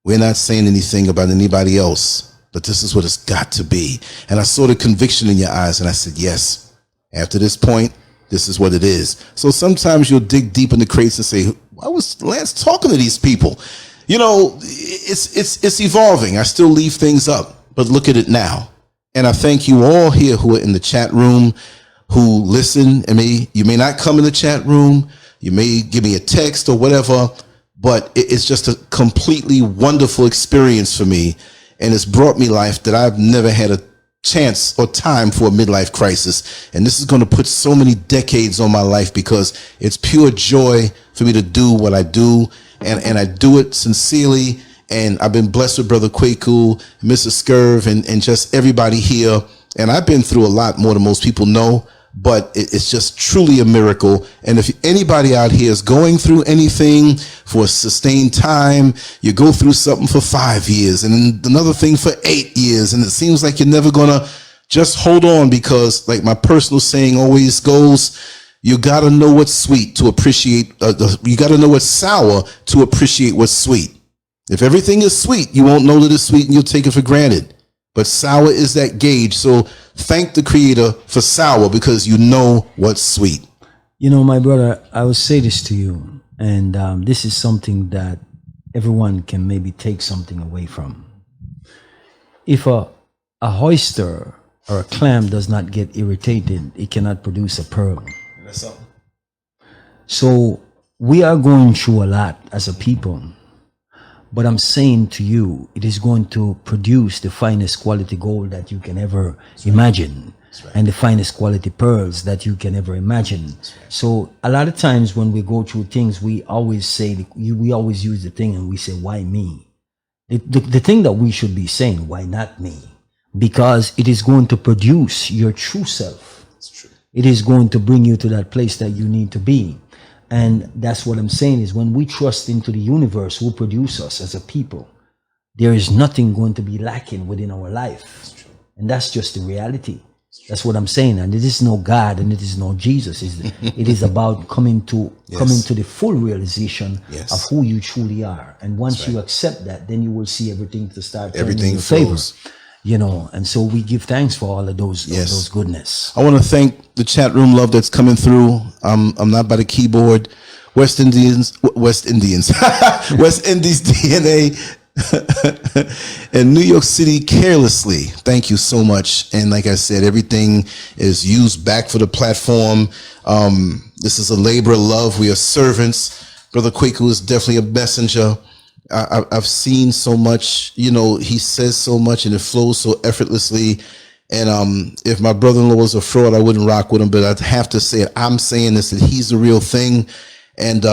we're not saying anything about anybody else, but this is what it's got to be. And I saw the conviction in your eyes, and I said, yes, after this point, this is what it is. So sometimes you'll dig deep in the crates and say, why was Lance talking to these people? You know, it's evolving. I still leave things up, but look at it now. And I thank you all here who are in the chat room, who listen. And you may not come in the chat room. You may give me a text or whatever, but it's just a completely wonderful experience for me. And it's brought me life that I've never had a chance or time for a midlife crisis. And this is going to put so many decades on my life, because it's pure joy for me to do what I do. And I do it sincerely. And I've been blessed with Brother Kwaku, Mrs. Scurv, and just everybody here. And I've been through a lot more than most people know, but it's just truly a miracle. And if anybody out here is going through anything for a sustained time, you go through something for 5 years and another thing for 8 years, and it seems like you're never gonna, just hold on, because like my personal saying always goes, you got to know what's sweet to appreciate, you got to know what's sour to appreciate what's sweet. If everything is sweet, you won't know that it's sweet and you'll take it for granted. But sour is that gauge. So thank the Creator for sour, because you know what's sweet. You know, my brother, I will say this to you, and this is something that everyone can maybe take something away from. If a oyster or a clam does not get irritated, it cannot produce a pearl. That's something. So we are going through a lot as a people, but I'm saying to you, it is going to produce the finest quality gold that you can ever imagine, and the finest quality pearls that you can ever imagine. So a lot of times when we go through things, we always say, we always use the thing and we say, why me? The thing that we should be saying, why not me? Because it is going to produce your true self. It is going to bring you to that place that you need to be. And that's what I'm saying, is when we trust into the universe who produce us as a people, there is nothing going to be lacking within our life. And that's just the reality. That's what I'm saying. And it is no God and it is no Jesus. It is about coming to the full realization of who you truly are. And once you accept that, then you will see everything to start turning in your favor. You know, and so we give thanks for all of those goodness. I want to thank the chat room love that's coming through. I'm not by the keyboard. West Indies, West Indies DNA, and New York City carelessly. Thank you so much. And like I said, everything is used back for the platform. This is a labor of love. We are servants. Brother Kwaku is definitely a messenger. I've seen so much, you know, he says so much and it flows so effortlessly. And if my brother-in-law was a fraud, I wouldn't rock with him, but I'd have to say it. I'm saying this, that he's the real thing. And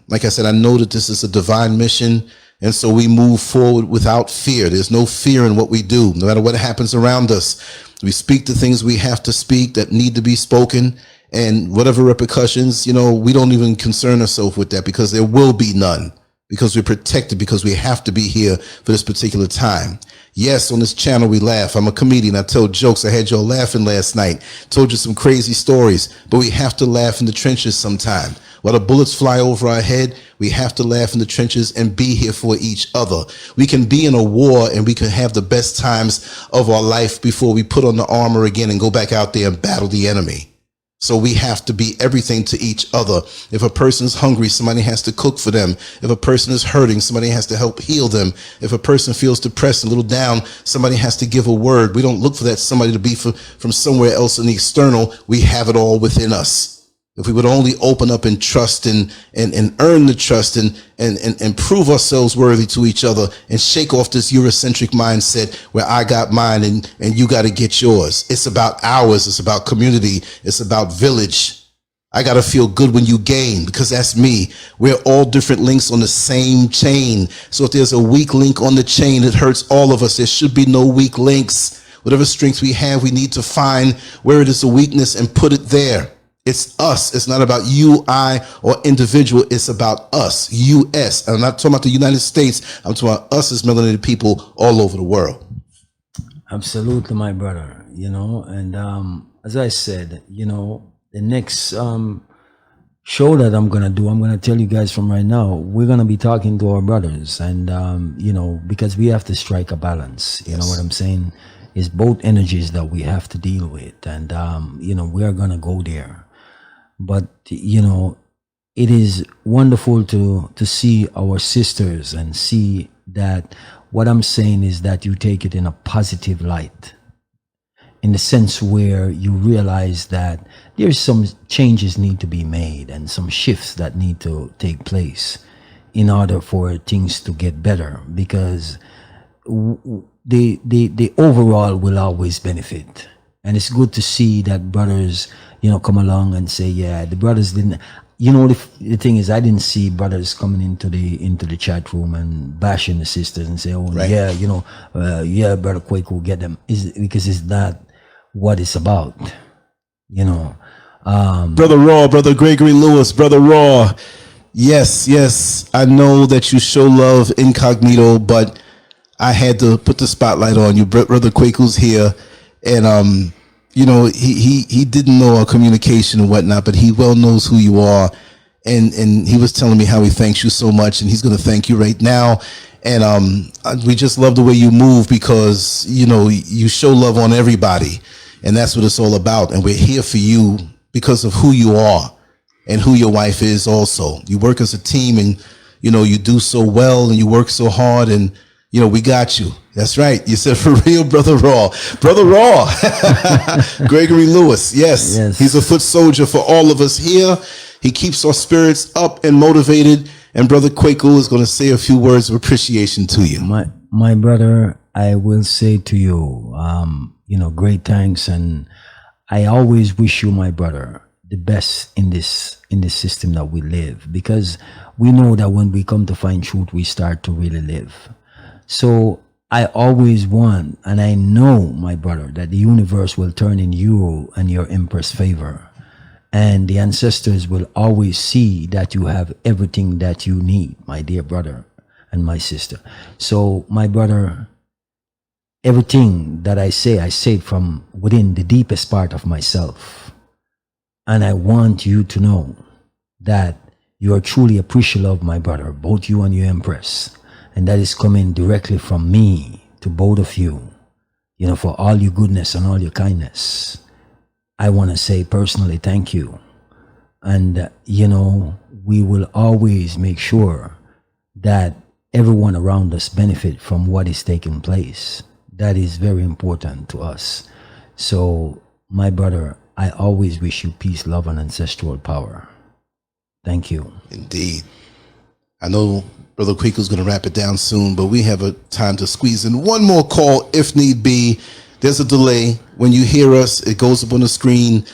like I said, I know that this is a divine mission. And so we move forward without fear. There's no fear in what we do, no matter what happens around us. We speak the things we have to speak that need to be spoken. And whatever repercussions, we don't even concern ourselves with that, because there will be none, because we're protected, because we have to be here for this particular time. Yes, on this channel we laugh. I'm a comedian. I tell jokes. I had y'all laughing last night. Told you some crazy stories. But we have to laugh in the trenches sometime. While the bullets fly over our head, we have to laugh in the trenches and be here for each other. We can be in a war and we can have the best times of our life before we put on the armor again and go back out there and battle the enemy. So we have to be everything to each other. If a person's hungry, somebody has to cook for them. If a person is hurting, somebody has to help heal them. If a person feels depressed and a little down, somebody has to give a word. We don't look for that somebody to be from somewhere else in the external. We have it all within us. If we would only open up and trust and earn the trust and prove ourselves worthy to each other and shake off this Eurocentric mindset where I got mine and you got to get yours. It's about ours. It's about community. It's about village. I got to feel good when you gain, because that's me. We're all different links on the same chain. So if there's a weak link on the chain, it hurts all of us. There should be no weak links. Whatever strengths we have, we need to find where it is a weakness and put it there. It's us. It's not about you, I, or individual. It's about us, U.S. I'm not talking about the United States. I'm talking about us as melanated people all over the world. Absolutely, my brother. And as I said, the next show that I'm going to do, I'm going to tell you guys from right now, we're going to be talking to our brothers. And, because we have to strike a balance. You know what I'm saying? It's both energies that we have to deal with. And, we are going to go there. But, it is wonderful to see our sisters and see that what I'm saying is that you take it in a positive light, in the sense where you realize that there's some changes need to be made and some shifts that need to take place in order for things to get better, because the overall will always benefit. And it's good to see that brothers, come along and say, yeah, the brothers didn't, the thing is, I didn't see brothers coming into the chat room and bashing the sisters and say, oh, right. Yeah, brother Kwaku, get them. Because it's not what it's about, Brother Raw, Brother Gregory Lewis, Brother Raw. Yes, I know that you show love incognito, but I had to put the spotlight on you. Brother Kwaku's here, and he didn't know our communication and whatnot, but he well knows who you are. And he was telling me how he thanks you so much, and he's going to thank you right now. And we just love the way you move, because, you show love on everybody, and that's what it's all about. And we're here for you because of who you are and who your wife is also. You work as a team, and, you do so well, and you work so hard, and, we got you. That's right. You said for real, Brother Raw. Brother Raw. Gregory Lewis. Yes. He's a foot soldier for all of us here. He keeps our spirits up and motivated. And Brother Kwaku is going to say a few words of appreciation to you. My brother, I will say to you, great thanks. And I always wish you, my brother, the best in this system that we live, because we know that when we come to find truth, we start to really live. So I always want, and I know, my brother, that the universe will turn in you and your Empress favor. And the ancestors will always see that you have everything that you need, my dear brother and my sister. So, my brother, everything that I say from within the deepest part of myself. And I want you to know that you are truly appreciative of my brother, both you and your Empress. And that is coming directly from me to both of you, for all your goodness and all your kindness. I want to say personally, thank you. And, we will always make sure that everyone around us benefit from what is taking place. That is very important to us. So, my brother, I always wish you peace, love, and ancestral power. Thank you. Indeed. I know Brother Kwaku's going to wrap it down soon, but we have a time to squeeze in one more call if need be. There's a delay. When you hear us, it goes up on the screen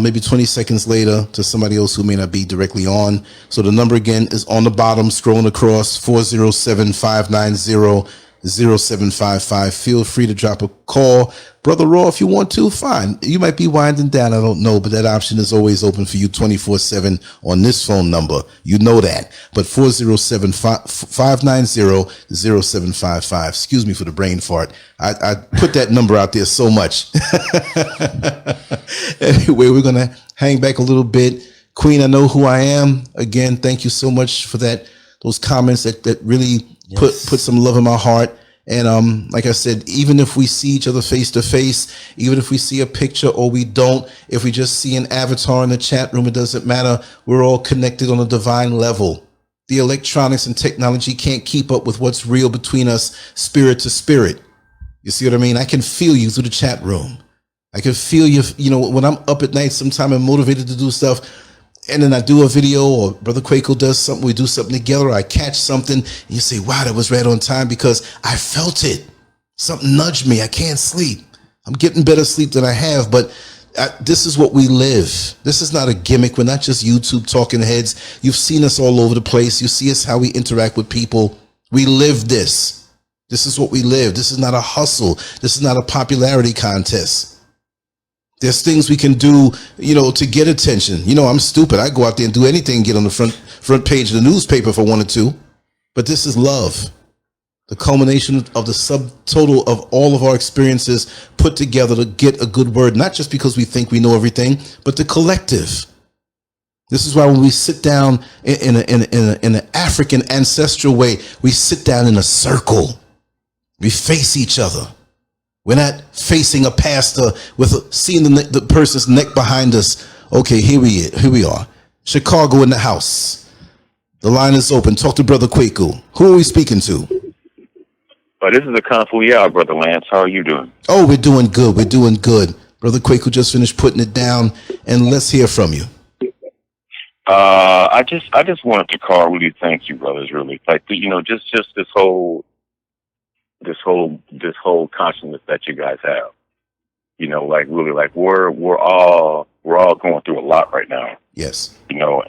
maybe 20 seconds later to somebody else who may not be directly on. So the number again is on the bottom, scrolling across, 407-590 0755. Feel free to drop a call. Brother Raw, if you want to, fine. You might be winding down, I don't know, but that option is always open for you 24/7 on this phone number. You know that. But 407-590-0755. Excuse me for the brain fart. I put that number out there so much. Anyway, we're going to hang back a little bit. Queen, I know who I am. Again, thank you so much for those comments that really put some love in my heart. And like I said, even if we see each other face to face, even if we see a picture or we don't, if we just see an avatar in the chat room, it doesn't matter. We're all connected on a divine level. The electronics and technology can't keep up with what's real between us, spirit to spirit. You see what I mean? I can feel you through the chat room. I can feel you, when I'm up at night sometime and motivated to do stuff, and then I do a video or Brother Kwaku does something, we do something together, or I catch something, and you say, wow, that was right on time because I felt it. Something nudged me. I can't sleep. I'm getting better sleep than I have, but this is what we live. This is not a gimmick. We're not just YouTube talking heads. You've seen us all over the place. You see us how we interact with people. We live this. This is what we live. This is not a hustle. This is not a popularity contest. There's things we can do, to get attention. I'm stupid. I go out there and do anything and get on the front page of the newspaper if I wanted to. But this is love. The culmination of the subtotal of all of our experiences put together to get a good word, not just because we think we know everything, but the collective. This is why when we sit down in an African ancestral way, we sit down in a circle. We face each other. We're not facing a pastor with seeing the person's neck behind us. Okay, here we are. Chicago in the house. The line is open. Talk to Brother Kwaku. Who are we speaking to? This is a Kung Fu Yao, Brother Lance. How are you doing? Oh, we're doing good. We're doing good. Brother Kwaku just finished putting it down, and let's hear from you. I just wanted to call, really thank you, brothers. Really, just this whole consciousness that you guys have. We're all going through a lot right now. Yes. And I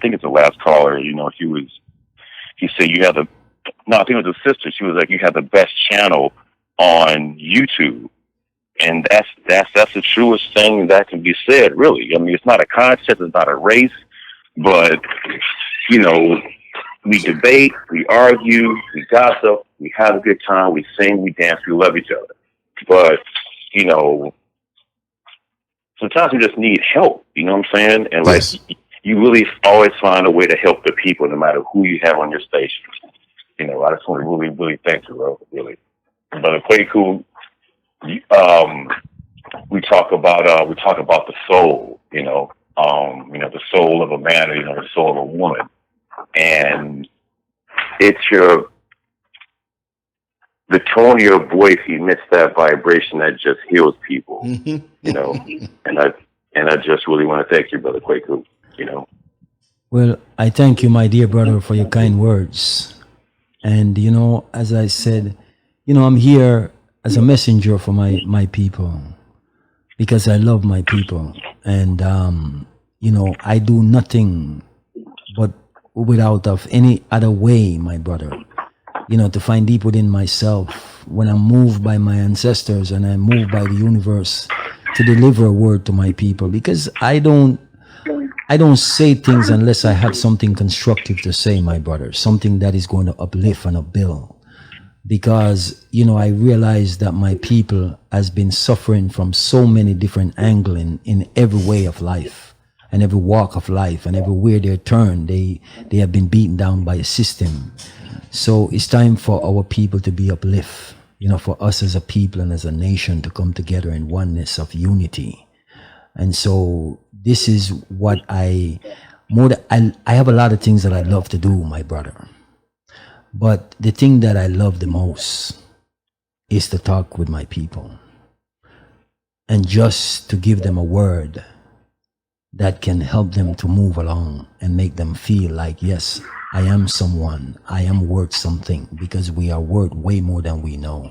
think it's the last caller. He said you have I think it was a sister. She was like, you have the best channel on YouTube. And that's the truest thing that can be said, really. I mean, it's not a contest, it's not a race, but, we debate, we argue, we gossip, we have a good time, we sing, we dance, we love each other. But, sometimes we just need help, you know what I'm saying? And yes. You really always find a way to help the people, no matter who you have on your station. I just want to really, really thank you, bro, really. But Kwaku, we talk about the soul, the soul of a man, the soul of a woman, and it's the tone of your voice emits that vibration that just heals people, and I just really want to thank you, Brother Kwaku, Well, I thank you, my dear brother, for your kind words. And, as I said, I'm here as a messenger for my people because I love my people. And, I do nothing but without of any other way, my brother, to find deep within myself when I'm moved by my ancestors and I'm moved by the universe to deliver a word to my people, because I don't say things unless I have something constructive to say, my brother, something that is going to uplift and upbuild. Because, I realize that my people has been suffering from so many different angles in every way of life and every walk of life, and everywhere they turn, they have been beaten down by a system. So it's time for our people to be uplift, for us as a people and as a nation to come together in oneness of unity. And so this is what I have a lot of things that I love to do, my brother. But the thing that I love the most is to talk with my people and just to give them a word that can help them to move along and make them feel like, yes, I am someone, I am worth something, because we are worth way more than we know.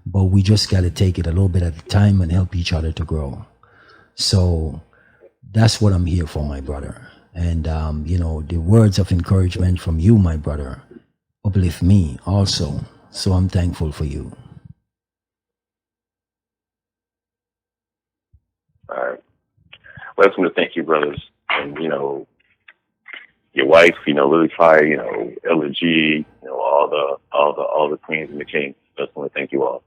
But we just got to take it a little bit at a time and help each other to grow. So that's what I'm here for, my brother. And, the words of encouragement from you, my brother, uplift me also. So I'm thankful for you. All right. Well, I just want to thank you, brothers, and your wife, Lily Fire, Ella G, all the queens and the kings. I just want to thank you all.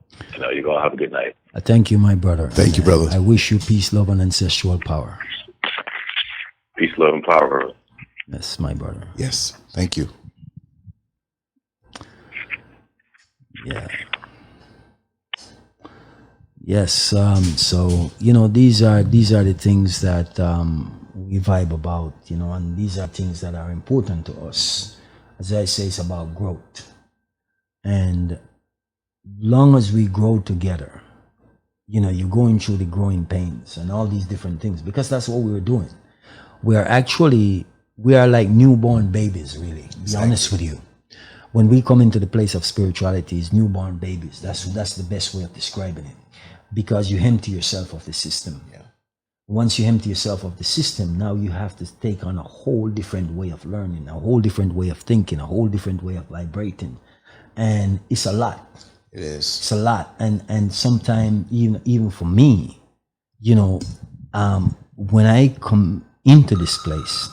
You all have a good night. I thank you, my brother. Thank you, brother. I wish you peace, love, and ancestral power. Peace, love, and power. Yes, my brother. Yes. Thank you. Yeah. Yes. So these are the things that we vibe about. And these are things that are important to us. As I say, it's about growth. And long as we grow together, you're going through the growing pains and all these different things, because that's what we're doing. We are like newborn babies, really, to be honest with you. When we come into the place of spirituality, it's newborn babies. That's the best way of describing it, because you empty yourself of the system. Yeah. Once you empty yourself of the system, now you have to take on a whole different way of learning, a whole different way of thinking, a whole different way of vibrating. And it's a lot. It is. It's a lot. And sometimes even for me, when I come into this place,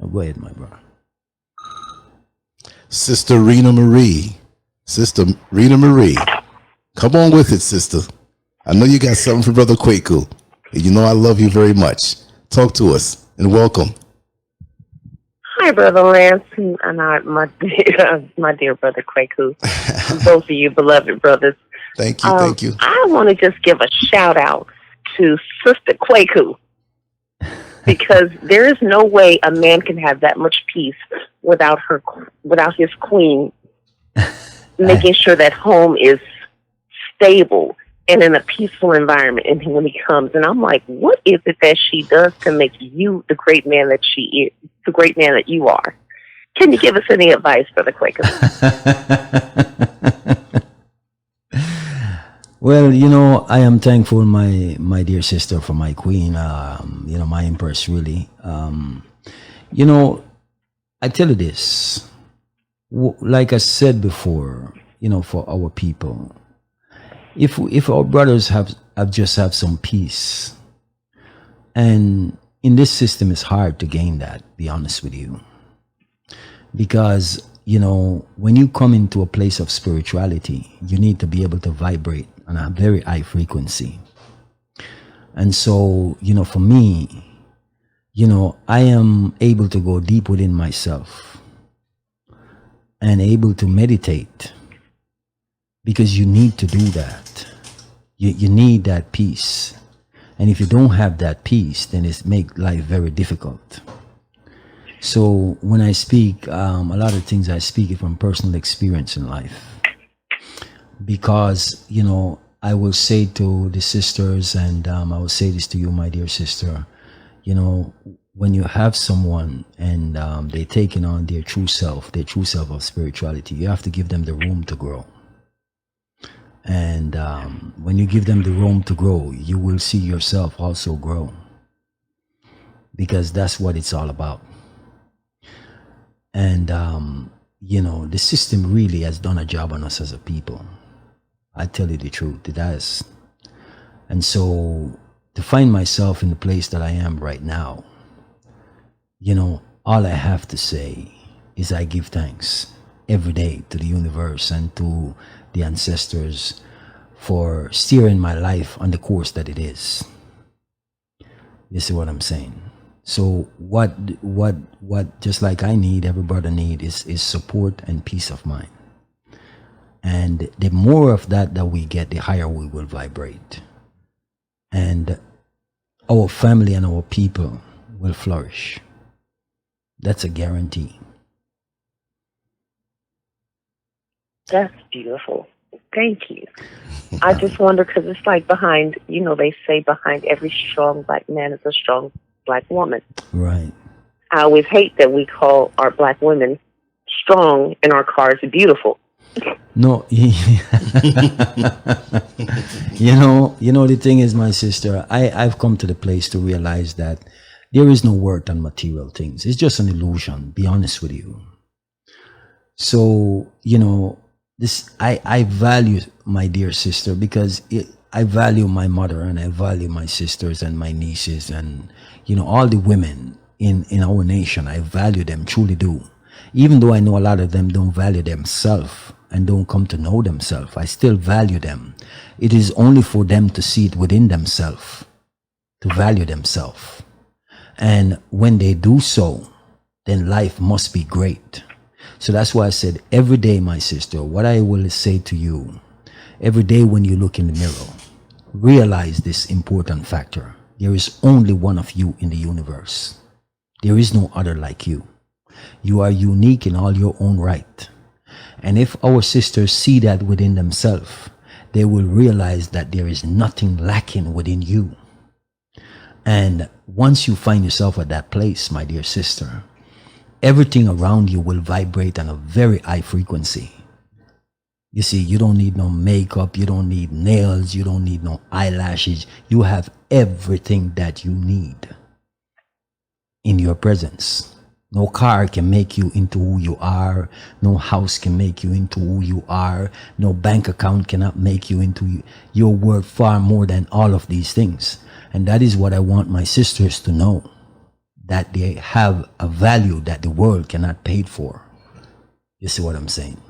go ahead, my brother. Sister Rena Marie. Come on with it, sister. I know you got something for Brother Kwaku. And I love you very much. Talk to us and welcome. Hi, Brother Lance, and my dear Brother Kwaku. Both of you beloved brothers. Thank you. I want to just give a shout out to Sister Kwaku, because there is no way a man can have that much peace without his queen making sure that home is stable and in a peaceful environment. And when he comes, and I'm like, what is it that she does to make you the great man that she is, the great man that you are? Can you give us any advice, Brother Kwaku? Well, I am thankful, my dear sister, for my queen, my empress, really. I tell you this, like I said before, for our people, if our brothers have some peace, and in this system it's hard to gain that, be honest with you, because when you come into a place of spirituality, you need to be able to vibrate on a very high frequency. And so for me, I am able to go deep within myself and able to meditate, because you need to do that. You need that peace. And if you don't have that peace, then it makes life very difficult. So when I speak, a lot of things I speak it from personal experience in life. Because, I will say to the sisters, and I will say this to you, my dear sister, when you have someone and they're taking on their true self of spirituality, you have to give them the room to grow. And when you give them the room to grow, you will see yourself also grow, because that's what it's all about. And the system really has done a job on us as a people. I tell you the truth, it has. And so to find myself in the place that I am right now, all I have to say is I give thanks every day to the universe and to the ancestors for steering my life on the course that it is. You see what I'm saying? So what just like I need, every brother need is support and peace of mind. And the more of that we get, the higher we will vibrate. And our family and our people will flourish. That's a guarantee. That's beautiful. Thank you. I just wonder, because it's like behind, they say behind every strong black man is a strong black woman. Right. I always hate that we call our black women strong and our cars beautiful. No, the thing is, my sister, I've come to the place to realize that there is no worth on material things. It's just an illusion, be honest with you. So, I value my dear sister because I value my mother and I value my sisters and my nieces and all the women in our nation. I value them, truly do. Even though I know a lot of them don't value themselves and don't come to know themselves, I still value them. It is only for them to see it within themselves, to value themselves. And when they do so, then life must be great. So that's why I said every day, my sister, what I will say to you, every day when you look in the mirror, realize this important factor. There is only one of you in the universe. There is no other like you. You are unique in all your own right. And if our sisters see that within themselves, they will realize that there is nothing lacking within you. And once you find yourself at that place, my dear sister, everything around you will vibrate on a very high frequency. You see, you don't need no makeup, you don't need nails, you don't need no eyelashes. You have everything that you need in your presence. No car can make you into who you are. No house can make you into who you are. No bank account cannot make you into you. You're worth far more than all of these things. And that is what I want my sisters to know, that they have a value that the world cannot pay for. You see what I'm saying?